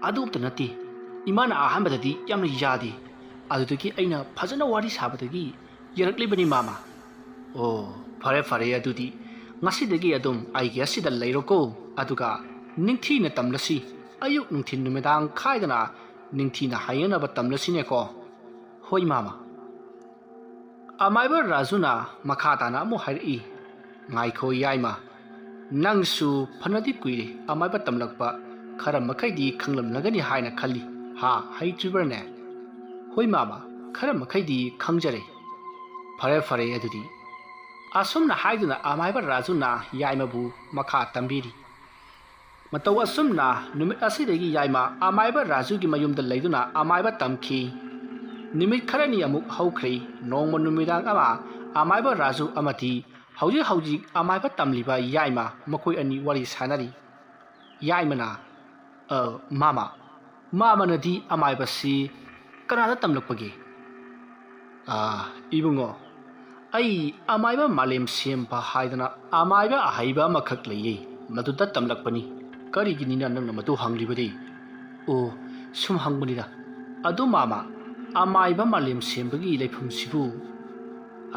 ꯑꯗꯨ ꯑꯝꯇ ꯅꯠꯇꯦ, ꯏꯃꯥꯅ ꯑꯍꯥꯟꯕꯗꯗꯤ ꯌꯥꯝꯅ ꯌꯥꯗꯦ, ꯑꯗꯨꯗꯒꯤ ꯑꯩꯅ ꯐꯖꯅ ꯋꯥꯔꯤ ꯁꯥꯕꯗꯒꯤ ꯌꯥꯔꯛꯂꯤꯕꯅꯤ ꯃꯥꯃꯥ꯫ ꯑꯣ, ꯐꯔꯦ ꯐꯔꯦ, ꯑꯗꯨꯗꯤ ꯉꯁꯤꯗꯒꯤ ꯑꯗꯨꯝ ꯑꯩꯒꯤ ꯑꯁꯤꯗ ꯂꯩꯔꯣꯀꯣ, ꯑꯗꯨꯒ ꯅꯤꯡꯊꯤꯅ ꯇꯝꯂꯁꯤ, ꯑꯌꯨꯛ ꯅꯨꯡꯊꯤꯟ ꯅꯨꯃꯤꯗꯥꯡ ꯈꯥꯏꯗꯅ ꯅꯤꯡꯊꯤꯅ ꯍꯩꯅꯅꯕ ꯇꯝꯂꯁꯤꯅꯦꯀꯣ꯫ ꯍꯣꯏ ꯃꯥꯃꯥ꯫ ꯑꯃꯥꯏꯕ ꯔꯥꯖꯨꯅ ꯃꯈꯥ ꯇꯥꯅ ꯑꯃꯨꯛ ꯍꯥꯏꯔꯛꯏ, ꯉꯥꯏꯈꯣ ꯌꯥꯏꯃ, ꯅꯪꯁꯨ ꯐꯅꯗꯤ ꯀꯨꯏꯔꯦ ꯑꯃꯥꯏꯕ ꯇꯝꯂꯛꯄ, ꯈꯔ ꯃꯈꯩꯗꯤ ꯈꯪꯂꯝꯂꯒꯅꯤ ꯍꯥꯏꯅ ꯈꯜꯂꯤ, ꯍꯥ, ꯍꯩꯇ꯭ꯔꯤꯕ꯭ꯔꯅꯦ? ꯍꯣꯏ ꯃꯥꯃꯥ, ꯈꯔ ꯃꯈꯩꯗꯤ ꯈꯪꯖꯔꯦ꯫ ꯐꯔꯦ ꯐꯔꯦ ꯑꯗꯨꯗꯤ꯫ ꯑꯁꯨꯝꯅ ꯍꯥꯏꯗꯨꯅ ꯑꯃꯥꯏꯕ ꯔꯥꯖꯨꯅ ꯌꯥꯏꯃꯕꯨ ꯃꯈꯥ ꯇꯝꯕꯤꯔꯤ꯫ ꯃꯇꯧ ꯑꯁꯨꯝꯅ ꯅꯨꯃꯤꯠ ꯑꯁꯤꯗꯒꯤ ꯌꯥꯏꯃ ꯑꯃꯥꯏꯕ ꯔꯥꯖꯨꯒꯤ ꯃꯌꯨꯝꯗ ꯂꯩꯗꯨꯅ ꯑꯃꯥꯏꯕ ꯇꯝꯈꯤ꯫ ꯅꯨꯃꯤꯠ ꯈꯔꯅꯤ ꯑꯃꯨꯛ ꯍꯧꯈ꯭ꯔꯦ꯫ ꯅꯣꯡꯃ ꯅꯨꯃꯤꯗꯥꯡ ꯑꯃ ꯑꯃꯥꯏꯕ ꯔꯥꯖꯨ ꯑꯃꯗꯤ ꯍꯧꯖꯤꯛ ꯑꯃꯥꯏꯕ ꯇꯝꯂꯤꯕ ꯌꯥꯏꯃ ꯃꯈꯣꯏ ꯑꯅꯤ ꯋꯥꯔꯤ ꯁꯥꯟꯅꯔꯤ꯫ ꯌꯥꯏꯃꯅ, ꯃꯥꯃꯥ, ꯃꯥꯃꯅꯗꯤ ꯑꯃꯥꯏꯕꯁꯤ ꯀꯅꯥꯗ ꯇꯝꯂꯛꯄꯒꯦ? ꯏꯕꯨꯡꯉꯣ, ꯑꯩ ꯑꯃꯥꯏꯕ ꯃꯥꯂꯦꯝ ꯁꯦꯝꯕ ꯍꯥꯏꯗꯅ ꯑꯃꯥꯏꯕ ꯑꯍꯩꯕ ꯑꯃꯈꯛ ꯂꯩꯌꯦ, ꯃꯗꯨꯗ ꯇꯝꯂꯛꯄꯅꯤ꯫ ꯀꯔꯤꯒꯤꯅꯤꯅ ꯅꯪꯅ ꯃꯗꯨ ꯍꯪꯂꯤꯕꯗꯤ? ꯑꯣ, ꯁꯨꯝ ꯍꯪꯕꯅꯤꯗ꯫ ꯑꯗꯨ ꯃꯥꯃꯥ, ꯑꯃꯥꯏꯕ ꯃꯥꯂꯦꯝ ꯁꯦꯝꯕꯒꯤ ꯂꯩꯐꯝꯁꯤꯕꯨ?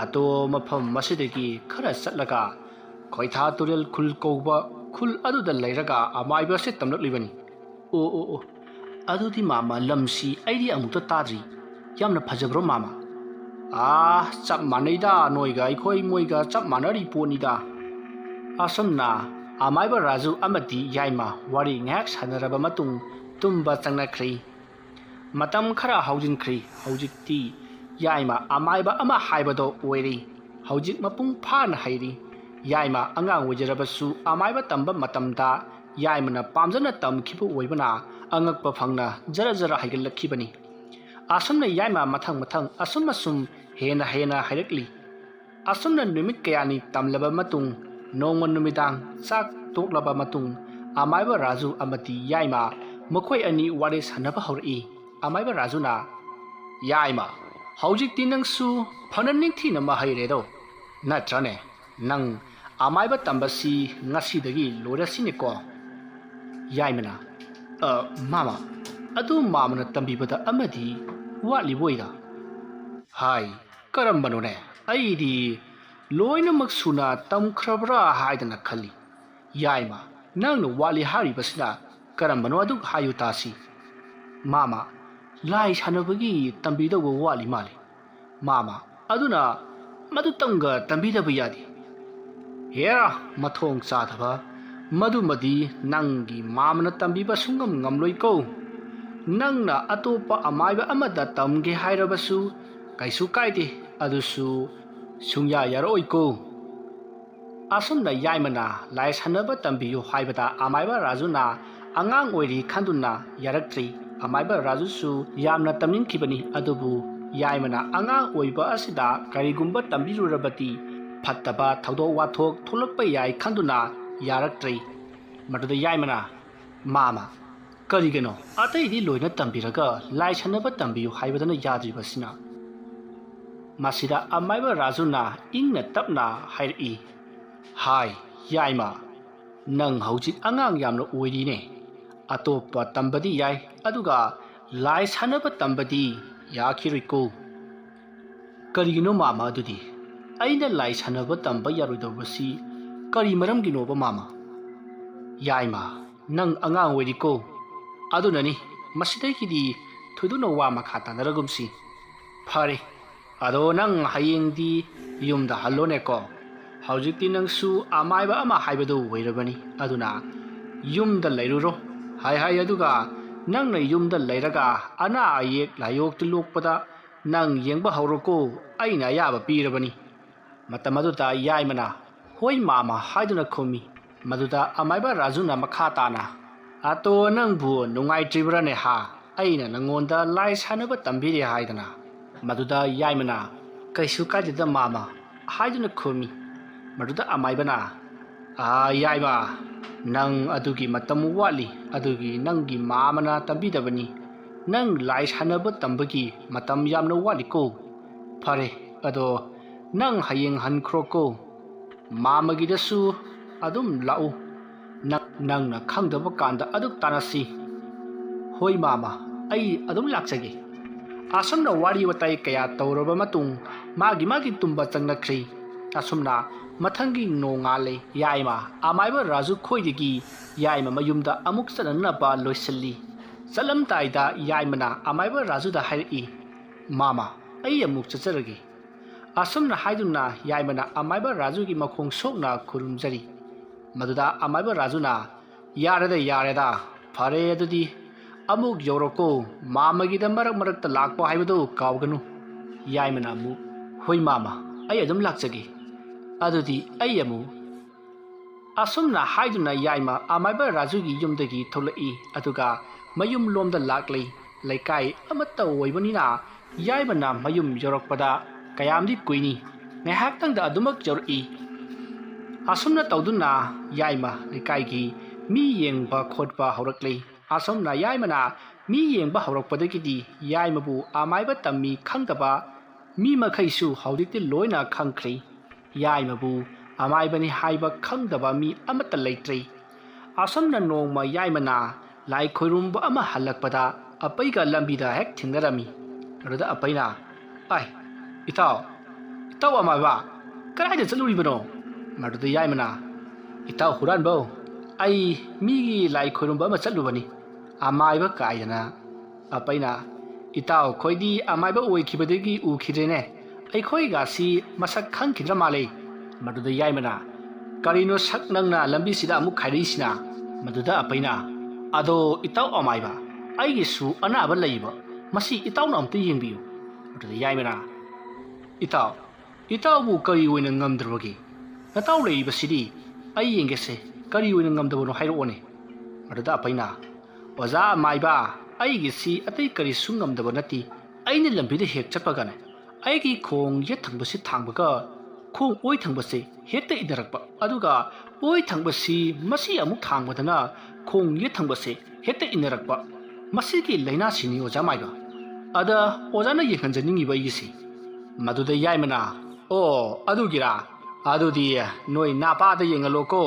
ꯑꯗꯣ ꯃꯐꯝ ꯑꯁꯤꯗꯒꯤ ꯈꯔ ꯆꯠꯂꯒ ꯈꯣꯏꯊꯥ ꯇꯨꯔꯦꯜ ꯈꯨꯜ ꯀꯧꯕ ꯈꯨꯜ ꯑꯗꯨꯗ ꯂꯩꯔꯒ ꯑꯃꯥꯏꯕꯁꯦ ꯇꯝꯂꯛꯂꯤꯕꯅꯤ꯫ ꯑꯣ, ꯑꯗꯨꯗꯤ ꯃꯥꯃꯥ, ꯂꯝꯁꯤ ꯑꯩꯗꯤ ꯑꯃꯨꯛꯇ ꯇꯥꯗ꯭ꯔꯤ, ꯌꯥꯝꯅ ꯐꯖꯕ꯭ꯔꯣ ꯃꯥꯃꯥ? ꯆꯞ ꯃꯥꯟꯅꯩꯗ, ꯅꯣꯏꯒ ꯑꯩꯈꯣꯏ ꯃꯣꯏꯒ ꯆꯞ ꯃꯥꯟꯅꯔꯤ ꯄꯣꯠꯅꯤꯗ꯫ ꯑꯁꯨꯝꯅ ꯑꯃꯥꯏꯕ ꯔꯥꯖꯨ ꯑꯃꯗꯤ ꯌꯥꯏꯃ ꯋꯥꯔꯤ ꯉꯥꯏꯍꯥꯛ ꯁꯥꯟꯅꯔꯕ ꯃꯇꯨꯡ ꯇꯨꯝꯕ ꯆꯪꯅꯈ꯭ꯔꯦ꯫ ꯃꯇꯝ ꯈꯔ ꯍꯧꯖꯤꯟꯈ꯭ꯔꯦ꯫ ꯍꯧꯖꯤꯛꯇꯤ ꯌꯥꯏꯃ ꯑꯃꯥꯏꯕ ꯑꯃ ꯍꯥꯏꯕꯗꯣ ꯑꯣꯏꯔꯦ꯫ ꯍꯧꯖꯤꯛ ꯃꯄꯨꯡ ꯐꯥꯅ ꯍꯩꯔꯤ꯫ ꯌꯥꯏꯃ ꯑꯉꯥꯡ ꯑꯣꯏꯖꯔꯕꯁꯨ ꯑꯃꯥꯏꯕ ꯇꯝꯕ ꯃꯇꯝꯗ ꯌꯥꯏꯃꯅ ꯄꯥꯝꯖꯅ ꯇꯝꯈꯤꯕ ꯑꯣꯏꯕꯅ ꯑꯉꯛꯄ ꯐꯪꯅ ꯖꯔ ꯖꯔ ꯍꯩꯒꯠꯂꯛꯈꯤꯕꯅꯤ꯫ ꯑꯁꯨꯝꯅ ꯌꯥꯏꯃ ꯃꯊꯪ ꯑꯁꯨꯝ ꯍꯦꯟꯅ ꯍꯩꯔꯛꯂꯤ꯫ ꯑꯁꯨꯝꯅ ꯅꯨꯃꯤꯠ ꯀꯌꯥꯅꯤ ꯇꯝꯂꯕ ꯃꯇꯨꯡ ꯅꯣꯡꯃ ꯅꯨꯃꯤꯗꯥꯡ ꯆꯥꯛ ꯇꯣꯛꯂꯕ ꯃꯇꯨꯡ ꯑꯃꯥꯏꯕ ꯔꯥꯖꯨ ꯑꯃꯗꯤ ꯌꯥꯏꯃ ꯃꯈꯣꯏ ꯑꯅꯤ ꯋꯥꯔꯤ ꯁꯥꯟꯅꯕ ꯍꯧꯔꯛꯏ꯫ ꯑꯃꯥꯏꯕ ꯔꯥꯖꯨꯅ ꯌꯥꯏꯃ ꯍꯧꯖꯤꯛꯇꯤ ꯅꯪꯁꯨ ꯐꯅ ꯅꯤꯡꯊꯤꯅ ꯍꯩꯔꯦꯗꯣ ꯅꯠꯇ꯭ꯔꯅꯦ? ꯅꯪ ꯑꯃꯥꯏꯕ ꯇꯝꯕꯁꯤ ꯉꯁꯤꯗꯒꯤ ꯂꯣꯏꯔꯁꯤꯅꯦꯀꯣ? ꯌꯥꯏꯃꯅ ꯃꯥꯃ ꯑꯗꯨ ꯃꯥꯃꯅ ꯇꯝꯕꯤꯕꯗ ꯑꯃꯗꯤ ꯋꯥꯠꯂꯤꯕꯣꯏꯗ? ꯍꯥꯏ ꯀꯔꯝꯕꯅꯣꯅꯦ? ꯑꯩꯗꯤ ꯂꯣꯏꯅꯃꯛ ꯁꯨꯅ ꯇꯝꯈ꯭ꯔꯕ꯭ꯔꯥ ꯍꯥꯏꯗꯅ ꯈꯜꯂꯤ꯫ ꯌꯥꯏꯃ ꯅꯪꯅ ꯋꯥꯠꯂꯤ ꯍꯥꯏꯔꯤꯕꯁꯤꯅ ꯀꯔꯝꯕꯅꯣ ꯑꯗꯨ ꯍꯥꯏꯌꯨ ꯇꯥꯁꯤ꯫ ꯃꯥꯃ ꯂꯥꯏ ꯁꯥꯟꯅꯕꯒꯤ ꯇꯝꯕꯤꯗꯧꯕ ꯋꯥꯠꯂꯤ ꯃꯥꯜꯂꯤ꯫ ꯃꯥꯃ ꯑꯗꯨꯅ ꯃꯗꯨꯇꯪꯒ ꯇꯝꯕꯤꯗꯕ ꯌꯥꯗꯦ꯫ ꯍꯦꯔꯥ ꯃꯊꯣꯡ ꯆꯥꯗꯕ, ꯃꯗꯨꯃꯗꯤ ꯅꯪꯒꯤ ꯃꯥꯃꯅ ꯇꯝꯕꯤꯕ ꯁꯨꯡꯉꯝ ꯉꯝꯂꯣꯏꯀꯣ꯫ ꯅꯪꯅ ꯑꯇꯣꯞꯄ ꯑꯃꯥꯏꯕ ꯑꯃꯗ ꯇꯝꯒꯦ ꯍꯥꯏꯔꯕꯁꯨ ꯀꯩꯁꯨ ꯀꯥꯏꯗꯦ, ꯑꯗꯨꯁꯨ ꯁꯨꯡꯌꯥ ꯌꯥꯔꯛꯑꯣꯏꯀꯣ꯫ ꯑꯁꯨꯝꯅ ꯌꯥꯏꯃꯅ ꯂꯥꯏ ꯁꯥꯟꯅꯕ ꯇꯝꯕꯤꯌꯨ ꯍꯥꯏꯕꯗ ꯑꯃꯥꯏꯕ ꯔꯥꯖꯨꯅ ꯑꯉꯥꯡ ꯑꯣꯏꯔꯤ ꯈꯟꯗꯨꯅ ꯌꯥꯔꯛꯇ꯭ꯔꯤ꯫ ꯑꯃꯥꯏꯕ ꯔꯥꯖꯨꯁꯨ ꯌꯥꯝꯅ ꯇꯝꯅꯤꯡꯈꯤꯕꯅꯤ, ꯑꯗꯨꯕꯨ ꯌꯥꯏꯃꯅ ꯑꯉꯥꯡ ꯑꯣꯏꯕ ꯑꯁꯤꯗ ꯀꯔꯤꯒꯨꯝꯕ ꯇꯝꯕꯤꯔꯨꯔꯕꯗꯤ ꯐꯠꯇꯕ ꯊꯧꯗꯣꯛ ꯋꯥꯊꯣꯛ ꯊꯣꯛꯂꯛꯄ ꯌꯥꯏ ꯈꯟꯗꯨꯅ ꯌꯥꯔꯛꯇ꯭ꯔꯤ꯫ ꯃꯗꯨꯗ ꯌꯥꯏꯃꯅ ꯃꯥꯃ ꯀꯔꯤꯒꯤꯅꯣ ꯑꯇꯩꯗꯤ ꯂꯣꯏꯅ ꯇꯝꯕꯤꯔꯒ ꯂꯥꯏ ꯁꯥꯟꯅꯕ ꯇꯝꯕꯤꯌꯨ ꯍꯥꯏꯕꯗꯅ ꯌꯥꯗ꯭ꯔꯤꯕꯁꯤꯅ? ꯃꯁꯤꯗ ꯑꯃꯥꯏꯕ ꯔꯥꯖꯨꯅ ꯏꯪꯅ ꯇꯞꯅ ꯍꯥꯏꯔꯛꯏ꯫ ꯍꯥꯏ ꯌꯥꯏꯃ, ꯅꯪ ꯍꯧꯖꯤꯛ ꯑꯉꯥꯡ ꯌꯥꯝꯅ ꯑꯣꯏꯔꯤꯅꯦ꯫ ꯑꯇꯣꯞꯄ ꯇꯝꯕꯗꯤ ꯌꯥꯏ, ꯑꯗꯨꯒ ꯂꯥꯏ ꯁꯥꯟꯅꯕ ꯇꯝꯕꯗꯤ ꯌꯥꯈꯤꯔꯣꯏꯀꯣ꯫ ꯀꯔꯤꯒꯤꯅꯣ ꯃꯥꯃ ꯑꯗꯨꯗꯤ? ꯑꯩꯅ ꯂꯥꯏ ꯁꯥꯟꯅꯕ ꯇꯝꯕ ꯌꯥꯔꯣꯏꯗꯧꯕꯁꯤ ꯀꯔꯤ ꯃꯔꯝꯒꯤꯅꯣꯕ ꯃꯥꯃ? ꯌꯥꯏꯃ ꯅꯪ ꯑꯉꯥꯡ ꯑꯣꯏꯔꯤꯀꯣ, ꯑꯗꯨꯅꯅꯤ ꯃꯁꯤꯗꯒꯤꯗꯤ ꯊꯣꯏꯗꯣꯛꯅ ꯋꯥ ꯃꯈꯥ ꯇꯥꯅꯔꯒꯨꯝꯁꯤ꯫ ꯐꯔꯦ, ꯑꯗꯣ ꯅꯪ ꯍꯌꯦꯡꯗꯤ ꯌꯨꯝꯗ ꯍꯜꯂꯣꯅꯦꯀꯣ꯫ ꯍꯧꯖꯤꯛꯇꯤ ꯅꯪꯁꯨ ꯑꯃꯥꯏꯕ ꯑꯃ ꯍꯥꯏꯕꯗꯨ ꯑꯣꯏꯔꯕꯅꯤ, ꯑꯗꯨꯅ ꯌꯨꯝꯗ ꯂꯩꯔꯨꯔꯣ꯫ ꯍꯥꯏ ꯑꯗꯨꯒ ꯅꯪꯅ ꯌꯨꯝꯗ ꯂꯩꯔꯒ ꯑꯅꯥ ꯑꯌꯦꯛ ꯂꯥꯏꯌꯣꯛꯇ ꯂꯣꯛꯄꯗ ꯅꯪ ꯌꯦꯡꯕ ꯍꯧꯔꯣꯀꯣ, ꯑꯩꯅ ꯑꯌꯥꯕ ꯄꯤꯔꯕꯅꯤ꯫ ꯃꯇꯝ ꯑꯗꯨꯗ ꯌꯥꯏꯃꯅ ꯍꯣꯏ ꯃꯥꯃ ꯍꯥꯏꯗꯨꯅ ꯈꯨꯝꯃꯤ꯫ ꯃꯗꯨꯗ ꯑꯃꯥꯏꯕ ꯔꯥꯖꯨꯅ ꯃꯈꯥ ꯇꯥꯅ ꯑꯇꯣ ꯅꯪꯕꯨ ꯅꯨꯡꯉꯥꯏꯇ꯭ꯔꯤꯕ꯭ꯔꯥꯅꯦ ꯍꯥ? ꯑꯩꯅ ꯅꯪꯉꯣꯟꯗ ꯂꯥꯏ ꯁꯥꯟꯅꯕ ꯇꯝꯕꯤꯔꯦ ꯍꯥꯏꯗꯅ? ꯃꯗꯨꯗ ꯌꯥꯏꯃꯅ ꯀꯩꯁꯨ ꯀꯥꯏꯗꯦꯗ ꯃꯥꯃ ꯍꯥꯏꯗꯨꯅ ꯈꯨꯝꯃꯤ꯫ ꯃꯗꯨꯗ ꯑꯃꯥꯏꯕꯅ ꯌꯥꯏꯃ ꯅꯪ ꯑꯗꯨꯒꯤ ꯃꯇꯝ ꯋꯥꯠꯂꯤ, ꯑꯗꯨꯒꯤ ꯅꯪꯒꯤ ꯃꯥꯃꯅ ꯇꯝꯕꯤꯗꯕꯅꯤ꯫ ꯅꯪ ꯂꯥꯏ ꯁꯥꯟꯅꯕ ꯇꯝꯕꯒꯤ ꯃꯇꯝ ꯌꯥꯝꯅ ꯋꯥꯠꯂꯤꯀꯣ꯫ ꯐꯔꯦ, ꯑꯗꯣ ꯅꯪ ꯍꯌꯦꯡ ꯍꯟꯈ꯭ꯔꯣꯀꯣ꯫ ꯃꯥꯃꯒꯤꯗꯁꯨ ꯑꯗꯨꯝ ꯂꯥꯛꯎ, ꯅꯪꯅ ꯈꯪꯗꯕ ꯀꯥꯟꯗ ꯑꯗꯨꯝ ꯇꯥꯟꯅꯁꯤ꯫ ꯍꯣꯏ ꯃꯥꯃ, ꯑꯩ ꯑꯗꯨꯝ ꯂꯥꯛꯆꯒꯦ꯫ ꯑꯁꯨꯝꯅ ꯋꯥꯔꯤ ꯋꯥꯇꯥꯏ ꯀꯌꯥ ꯇꯧꯔꯕ ꯃꯇꯨꯡ ꯃꯥꯒꯤ ꯇꯨꯝꯕ ꯆꯪꯅꯈ꯭ꯔꯤ꯫ ꯑꯁꯨꯝꯅ ꯃꯊꯪꯒꯤ ꯅꯣꯡꯉꯥꯜꯂꯦ꯫ ꯌꯥꯏꯃ ꯑꯃꯥꯏꯕ ꯔꯥꯖꯨ ꯈꯣꯏꯗꯒꯤ ꯌꯥꯏꯃ ꯃꯌꯨꯝꯗ ꯑꯃꯨꯛ ꯆꯠꯅꯅꯕ ꯂꯣꯏꯁꯤꯜꯂꯤ꯫ ꯆꯠꯂꯝꯗꯥꯏꯗ ꯌꯥꯏꯃꯅ ꯑꯃꯥꯏꯕ ꯔꯥꯖꯨꯗ ꯍꯥꯏꯔꯛꯏ꯫ ꯃꯥꯃ ꯑꯩ ꯑꯃꯨꯛ ꯆꯠꯆꯔꯒꯦ꯫ ꯑꯁꯨꯝꯅ ꯍꯥꯏꯗꯨꯅ ꯌꯥꯏꯃꯅ ꯑꯃꯥꯏꯕ ꯔꯥꯖꯨꯒꯤ ꯃꯈꯣꯡ ꯁꯣꯛꯅ ꯈꯨꯔꯨꯝꯖꯔꯤ꯫ ꯃꯗꯨꯗ ꯑꯃꯥꯏꯕ ꯔꯥꯖꯨꯅ ꯌꯥꯔꯦꯗ, ꯐꯔꯦ ꯑꯗꯨꯗꯤ ꯑꯃꯨꯛ ꯌꯧꯔꯣꯀꯣ, ꯃꯥꯃꯒꯤꯗ ꯃꯔꯛꯇ ꯂꯥꯛꯄ ꯍꯥꯏꯕꯗꯨ ꯀꯥꯎꯒꯅꯨ꯫ ꯌꯥꯏꯃꯅ ꯑꯃꯨꯛ ꯍꯣꯏ ꯃꯥꯃ, ꯑꯩ ꯑꯗꯨꯝ ꯂꯥꯛꯆꯒꯦ꯫ ꯑꯗꯨꯗꯤ ꯑꯩ ꯑꯃꯨꯛ꯫ ꯑꯁꯨꯝꯅ ꯍꯥꯏꯗꯨꯅ ꯌꯥꯏꯃ ꯑꯃꯥꯏꯕ ꯔꯥꯖꯨꯒꯤ ꯌꯨꯝꯗꯒꯤ ꯊꯣꯛꯂꯛꯏ, ꯑꯗꯨꯒ ꯃꯌꯨꯝ ꯂꯣꯝꯗ ꯂꯥꯛꯂꯤ꯫ ꯂꯩꯀꯥꯏ ꯑꯃꯠꯇ ꯑꯣꯏꯕꯅꯤꯅ ꯌꯥꯏꯃꯅ ꯃꯌꯨꯝ ꯌꯧꯔꯛꯄꯗ ꯀꯌꯥꯝꯗꯤ ꯀꯨꯏꯅꯤ, ꯉꯥꯏꯍꯥꯛꯇꯪꯗ ꯑꯗꯨꯃꯛ ꯌꯧꯔꯛꯏ꯫ ꯑꯁꯨꯝꯅ ꯇꯧꯗꯨꯅ ꯌꯥꯏꯃ ꯂꯩꯀꯥꯏꯒꯤ ꯃꯤ ꯌꯦꯡꯕ ꯈꯣꯠꯄ ꯍꯧꯔꯛꯂꯤ꯫ ꯑꯁꯨꯝꯅ ꯌꯥꯏꯃꯅ ꯃꯤ ꯌꯦꯡꯕ ꯍꯧꯔꯛꯄꯗꯒꯤꯗꯤ ꯌꯥꯏꯃꯕꯨ ꯑꯃꯥꯏꯕ ꯇꯝꯃꯤ ꯈꯪꯗꯕ ꯃꯤ ꯃꯈꯩꯁꯨ ꯍꯧꯖꯤꯛꯇꯤ ꯂꯣꯏꯅ ꯈꯪꯈ꯭ꯔꯤ꯫ ꯌꯥꯏꯃꯕꯨ ꯑꯃꯥꯏꯕꯅꯤ ꯍꯥꯏꯕ ꯈꯪꯗꯕ ꯃꯤ ꯑꯃꯠꯇ ꯂꯩꯇ꯭ꯔꯤ꯫ ꯑꯁꯨꯝꯅ ꯅꯣꯡꯃ ꯌꯥꯏꯃꯅ ꯂꯥꯏ ꯈꯣꯏꯔꯨꯝꯕ ꯑꯃ ꯍꯜꯂꯛꯄꯗ ꯑꯄꯩꯒ ꯂꯝꯕꯤꯗ ꯍꯦꯛ ꯊꯦꯡꯅꯔꯝꯃꯤ꯫ ꯑꯗꯨꯗ ꯑꯄꯩꯅ ꯏꯇꯥꯎ ꯑꯃꯥꯏꯕ ꯀꯗꯥꯏꯗ ꯆꯠꯂꯨꯔꯤꯕꯅꯣ? ꯃꯗꯨꯗ ꯌꯥꯏꯃꯅ ꯏꯇꯥꯎ ꯍꯨꯔꯥꯟꯕꯧ, ꯑꯩ ꯃꯤꯒꯤ ꯂꯥꯏ ꯈꯣꯏꯔꯨꯝꯕ ꯑꯃ ꯆꯠꯂꯨꯕꯅꯤ, ꯑꯃꯥꯏꯕ ꯀꯥꯏꯗꯅ꯫ ꯑꯄꯩꯅ ꯏꯇꯥꯎ ꯈꯣꯏꯗꯤ ꯑꯃꯥꯏꯕ ꯑꯣꯏꯈꯤꯕꯗꯒꯤ ꯎꯈꯤꯗ꯭ꯔꯦꯅꯦ, ꯑꯩꯈꯣꯏꯒꯁꯤ ꯃꯁꯛ ꯈꯪꯈꯤꯗ꯭ꯔ ꯃꯥꯜꯂꯦ꯫ ꯃꯗꯨꯗ ꯌꯥꯏꯃꯅ ꯀꯔꯤꯅꯣ ꯁꯛ ꯅꯪꯅ ꯂꯝꯕꯤꯁꯤꯗ ꯑꯃꯨꯛ ꯈꯥꯏꯔꯛꯏꯁꯤꯅ? ꯃꯗꯨꯗ ꯑꯄꯩꯅ ꯑꯗꯣ ꯏꯇꯥꯎ ꯑꯃꯥꯏꯕ, ꯑꯩꯒꯤꯁꯨ ꯑꯅꯥꯕ ꯂꯩꯕ, ꯃꯁꯤ ꯏꯇꯥꯎꯅ ꯑꯝꯇ ꯌꯦꯡꯕꯤꯌꯨ꯫ ꯃꯗꯨꯗ ꯌꯥꯏꯃꯅ ꯏꯇꯥꯎꯕꯨ ꯀꯔꯤ ꯑꯣꯏꯅ ꯉꯝꯗ꯭ꯔꯕꯒꯦ? ꯅꯇꯥꯎ ꯂꯩꯔꯤꯕꯁꯤꯗꯤ ꯑꯩ ꯌꯦꯡꯒꯦꯁꯦ, ꯀꯔꯤ ꯑꯣꯏꯅ ꯉꯝꯗꯕꯅꯣ ꯍꯥꯏꯔꯛꯑꯣꯅꯦ꯫ ꯃꯗꯨꯗ ꯑꯄꯩꯅ ꯑꯣꯖꯥ ꯑꯃꯥꯏꯕ, ꯑꯩꯒꯤꯁꯤ ꯑꯇꯩ ꯀꯔꯤꯁꯨ ꯉꯝꯗꯕ ꯅꯠꯇꯦ, ꯑꯩꯅ ꯂꯝꯕꯤꯗ ꯍꯦꯛ ꯆꯠꯄꯒꯅꯦ, ꯑꯩꯒꯤ ꯈꯣꯡ ꯌꯦꯠ ꯊꯪꯕꯁꯤ ꯊꯥꯡꯕꯒ ꯃꯈꯣꯡ ꯑꯣꯏ ꯊꯪꯕꯁꯦ ꯍꯦꯛꯇ ꯏꯟꯅꯔꯛꯄ ꯑꯗꯨꯒ ꯑꯣꯏ ꯊꯪꯕꯁꯤ ꯃꯁꯤ ꯑꯃꯨꯛ ꯊꯥꯡꯕꯗꯅ ꯈꯣꯡ ꯌꯦꯠ ꯊꯪꯕꯁꯦ ꯍꯦꯛꯇ ꯏꯟꯅꯔꯛꯄ ꯃꯁꯤꯒꯤ ꯂꯥꯏꯅꯥꯁꯤꯅꯤ ꯑꯣꯖꯥ ꯃꯥꯏꯕ ꯑꯗ ꯑꯣꯖꯥꯅ ꯌꯦꯡꯍꯟꯖꯅꯤꯡꯉꯤꯕ ꯑꯩꯒꯤꯁꯤ ꯃꯗꯨꯗ ꯌꯥꯏꯃꯅ ꯑꯣ ꯑꯗꯨꯒꯤꯔꯥ ꯑꯗꯨꯗꯤ ꯅꯣꯏ ꯅꯥꯄꯥꯗ ꯌꯦꯡꯍꯜꯂꯣꯀꯣ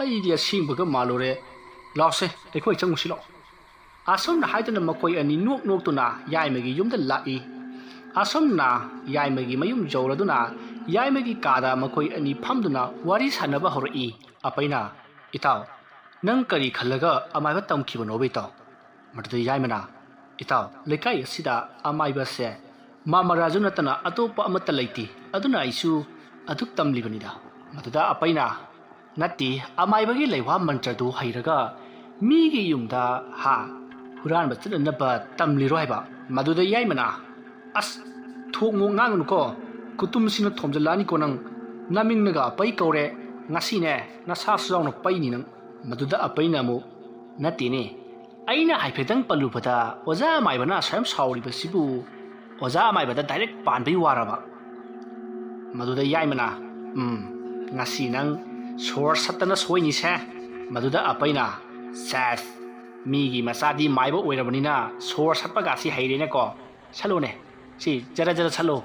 ꯑꯩꯗꯤ ꯑꯁꯦꯡꯕꯒ ꯃꯥꯜꯂꯨꯔꯦ ꯂꯥꯛꯁꯦ ꯑꯩꯈꯣꯏ ꯆꯪꯉꯨꯁꯤ ꯂꯥꯛꯑꯣ ꯑꯁꯨꯝꯅ ꯍꯥꯏꯗꯨꯅ ꯃꯈꯣꯏ ꯑꯅꯤ ꯅꯣꯛ ꯅꯣꯛꯇꯨꯅ ꯌꯥꯏꯃꯒꯤ ꯌꯨꯝꯗ ꯂꯥꯛꯏ ꯑꯁꯨꯝꯅ ꯌꯥꯏꯃꯒꯤ ꯃꯌꯨꯝ ꯌꯧꯔꯗꯨꯅ ꯌꯥꯏꯃꯒꯤ ꯀꯥꯗ ꯃꯈꯣꯏ ꯑꯅꯤ ꯐꯝꯗꯨꯅ ꯋꯥꯔꯤ ꯁꯥꯟꯅꯕ ꯍꯧꯔꯛꯏ ꯑꯄꯩꯅ ꯏꯇꯥꯎ ꯅꯪ ꯀꯔꯤ ꯈꯜꯂꯒ ꯑꯃꯥꯏꯕ ꯇꯝꯈꯤꯕꯅꯣꯕ ꯏꯇꯥꯎ ꯃꯗꯨꯗ ꯌꯥꯏꯃꯅ ꯏꯇꯥꯎ ꯂꯩꯀꯥꯏ ꯑꯁꯤꯗ ꯑꯃꯥꯏꯕꯁꯦ ꯃꯥꯃꯔꯥꯖꯨ ꯅꯠꯇꯅ ꯑꯇꯣꯞꯄ ꯑꯃꯠꯇ ꯂꯩꯇꯦ ꯑꯗꯨꯅ ꯑꯩꯁꯨ ꯑꯗꯨꯛ ꯇꯝꯂꯤꯕꯅꯤꯗ ꯃꯗꯨꯗ ꯑꯄꯩꯅ ꯅꯠꯇꯦ ꯑꯃꯥꯏꯕꯒꯤ ꯂꯩꯋꯥ ꯃꯟꯇ꯭ꯔꯗꯨ ꯍꯩꯔꯒ ꯃꯤꯒꯤ ꯌꯨꯝꯗ ꯍꯨꯔꯥꯟꯕ ꯆꯠꯅꯅꯕ ꯇꯝꯂꯤꯔꯣ ꯍꯥꯏꯕ ꯃꯗꯨꯗ ꯌꯥꯏꯃꯅ ꯑꯁ ꯊꯣꯛꯃꯣꯛ ꯉꯥꯡꯒꯅꯨꯀꯣ ꯈꯨꯇꯨꯝꯁꯤꯅ ꯊꯣꯝꯖꯤꯜꯂꯛꯑꯅꯤꯀꯣ ꯅꯪ ꯅꯃꯤꯡꯅꯒ ꯑꯄꯩ ꯀꯧꯔꯦ ꯉꯁꯤꯅꯦ ꯅꯁꯥꯁꯨ ꯌꯥꯎꯅ ꯄꯩꯅꯤ ꯅꯪ ꯃꯗꯨꯗ ꯑꯄꯩꯅ ꯑꯃꯨꯛ ꯅꯠꯇꯦꯅꯦ ꯑꯩꯅ ꯍꯥꯏꯐꯦꯠꯇꯪ ꯄꯜꯂꯨꯕꯗ ꯑꯣꯖꯥ ꯑꯃꯥꯏꯕꯅ ꯑꯁꯨꯌꯥꯝ ꯁꯥꯎꯔꯤꯕꯁꯤꯕꯨ ꯑꯣꯖꯥ ꯑꯃꯥꯏꯕꯗ ꯗꯥꯏꯔꯦꯛ ꯄꯥꯟꯕꯩ ꯋꯥꯔꯕ ꯃꯗꯨꯗ ꯌꯥꯏꯃꯅ ꯉꯁꯤ ꯅꯪ ꯁꯣꯔ ꯁꯠꯇꯅ ꯁꯣꯏꯅꯤꯁꯦ ꯃꯗꯨꯗ ꯑꯄꯩꯅ ꯁꯦꯁ ꯃꯤꯒꯤ ꯃꯆꯥꯗꯤ ꯃꯥꯏꯕ ꯑꯣꯏꯔꯕꯅꯤꯅ ꯁꯣꯔ ꯁꯠꯄꯒꯁꯤ ꯍꯩꯔꯦꯅꯦꯀꯣ ꯁꯠꯂꯨꯅꯦ ꯁꯤ ꯖꯔ ꯖꯔ ꯁꯠꯂꯨ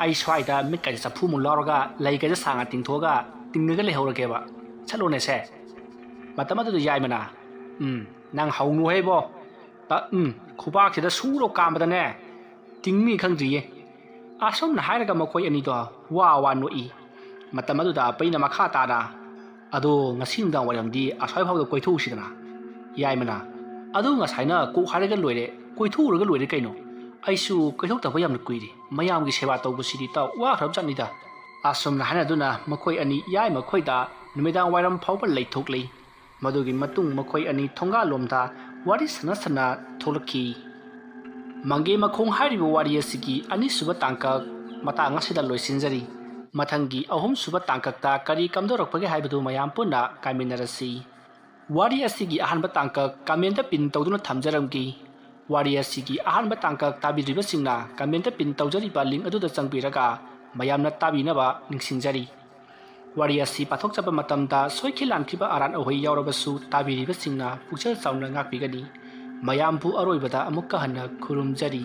ꯑꯩ ꯁ꯭ꯋꯥꯏꯗ ꯃꯤꯠꯀꯥꯏꯁꯦ ꯆꯐꯨꯃꯨꯛ ꯂꯥꯎꯔꯒ ꯂꯩꯀꯥꯏꯁꯦ ꯁꯥꯡꯅ ꯇꯤꯡꯊꯣꯛꯑꯒ ꯇꯤꯡꯉꯒ ꯂꯩꯍꯧꯔꯒꯦꯕ ꯁꯠꯂꯨꯅꯦ ꯁꯦ ꯃꯇꯝ ꯑꯗꯨꯗ ꯌꯥꯏꯃꯅ ꯅꯪ ꯍꯧꯅꯨ ꯍꯩꯕꯣ ꯈꯨꯕꯥꯛꯁꯤꯗ ꯁꯨꯔꯣ ꯀꯥꯝꯕꯗꯅꯦ ꯇꯤꯡꯅꯤ ꯈꯪꯗ꯭ꯔꯤꯌꯦ ꯑꯁꯨꯝꯅ ꯍꯥꯏꯔꯒ ꯃꯈꯣꯏ ꯑꯅꯤꯗꯣ ꯋꯥ ꯅꯣꯛꯏ ꯃꯇꯝ ꯑꯗꯨꯗ ꯑꯄꯩꯅ ꯃꯈꯥ ꯇꯥꯅ ꯑꯗꯣ ꯉꯁꯤ ꯅꯨꯡꯗꯥꯡ ꯋꯥꯏꯔꯝꯗꯤ ꯑꯁ꯭ꯋꯥꯏꯐꯥꯎꯗ ꯀꯣꯏꯊꯣꯛꯎꯁꯤꯗꯅ ꯌꯥꯏꯃꯅ ꯑꯗꯨ ꯉꯁꯥꯏꯅ ꯀꯣꯛ ꯍꯥꯏꯔꯒ ꯂꯣꯏꯔꯦ ꯀꯣꯏꯊꯣꯛꯎꯔꯒ ꯂꯣꯏꯔꯦ ꯀꯩꯅꯣ ꯑꯩꯁꯨ ꯀꯣꯏꯊꯣꯛꯇꯕ ꯌꯥꯝꯅ ꯀꯨꯏꯔꯦ ꯃꯌꯥꯝꯒꯤ ꯁꯦꯕꯥ ꯇꯧꯕꯁꯤꯗꯤ ꯇꯥꯎ ꯋꯥꯈ꯭ꯔꯕꯖꯥꯠꯅꯤꯗ ꯑꯁꯨꯝꯅ ꯍꯥꯏꯅꯗꯨꯅ ꯃꯈꯣꯏ ꯑꯅꯤ ꯌꯥꯏꯃ ꯈꯣꯏꯗ ꯅꯨꯃꯤꯗꯥꯡ ꯋꯥꯏꯔꯝ ꯐꯥꯎꯕ ꯂꯩꯊꯣꯛꯂꯤ ꯃꯗꯨꯒꯤ ꯃꯇꯨꯡ ꯃꯈꯣꯏ ꯑꯅꯤ ꯊꯣꯡꯒꯥꯜꯂꯣꯝꯗ ꯋꯥꯔꯤ ꯁꯥꯟꯅ ꯊꯣꯛꯂꯛꯈꯤ ꯃꯪꯒꯦ ꯃꯈꯣꯡ ꯍꯥꯏꯔꯤꯕ ꯋꯥꯔꯤ ꯑꯁꯤꯒꯤ ꯑꯅꯤꯁꯨꯕ ꯇꯥꯡꯀꯛ ꯃꯇꯥꯡ ꯑꯁꯤꯗ ꯂꯣꯏꯁꯤꯟꯖꯔꯤ ꯃꯊꯪꯒꯤ ꯑꯍꯨꯝꯁꯨꯕ ꯇꯥꯡꯀꯛꯇ ꯀꯔꯤ ꯀꯝꯗꯧꯔꯛꯄꯒꯦ ꯍꯥꯏꯕꯗꯨ ꯃꯌꯥꯝ ꯄꯨꯟꯅ ꯀꯥꯏꯃꯤꯟꯅꯔꯁꯤ ꯋꯥꯔꯤ ꯑꯁꯤꯒꯤ ꯑꯍꯥꯟꯕ ꯇꯥꯡꯀꯛ ꯀꯃꯦꯟꯇ ꯄꯤꯟ ꯇꯧꯗꯨꯅ ꯊꯝꯖꯔꯝꯈꯤ ꯋꯥꯔꯤ ꯑꯁꯤꯒꯤ ꯑꯍꯥꯟꯕ ꯇꯥꯡꯀꯛ ꯇꯥꯕꯤꯗ꯭ꯔꯤꯕꯁꯤꯡꯅ ꯀꯃꯦꯟꯇ ꯄꯤꯟ ꯇꯧꯖꯔꯤꯕ ꯂꯤꯡ ꯑꯗꯨꯗ ꯆꯪꯕꯤꯔꯒ ꯃꯌꯥꯝꯅ ꯇꯥꯕꯤꯅꯕ ꯅꯤꯡꯁꯤꯡꯖꯔꯤ ꯋꯥꯔꯤ ꯑꯁꯤ ꯄꯥꯊꯣꯛꯆꯕ ꯃꯇꯝꯗ ꯁꯣꯏꯈꯤ ꯂꯥꯟꯈꯤꯕ ꯑꯔꯥꯟ ꯑꯍꯣꯏ ꯌꯥꯎꯔꯕꯁꯨ ꯇꯥꯕꯤꯔꯤꯕꯁꯤꯡꯅ ꯄꯨꯛꯆꯦꯜ ꯆꯥꯎꯅ ꯉꯥꯛꯄꯤꯒꯅꯤ ꯃꯌꯥꯝꯕꯨ ꯑꯔꯣꯏꯕꯗ ꯑꯃꯨꯛꯀ ꯍꯟꯅ ꯈꯨꯔꯨꯝꯖꯔꯤ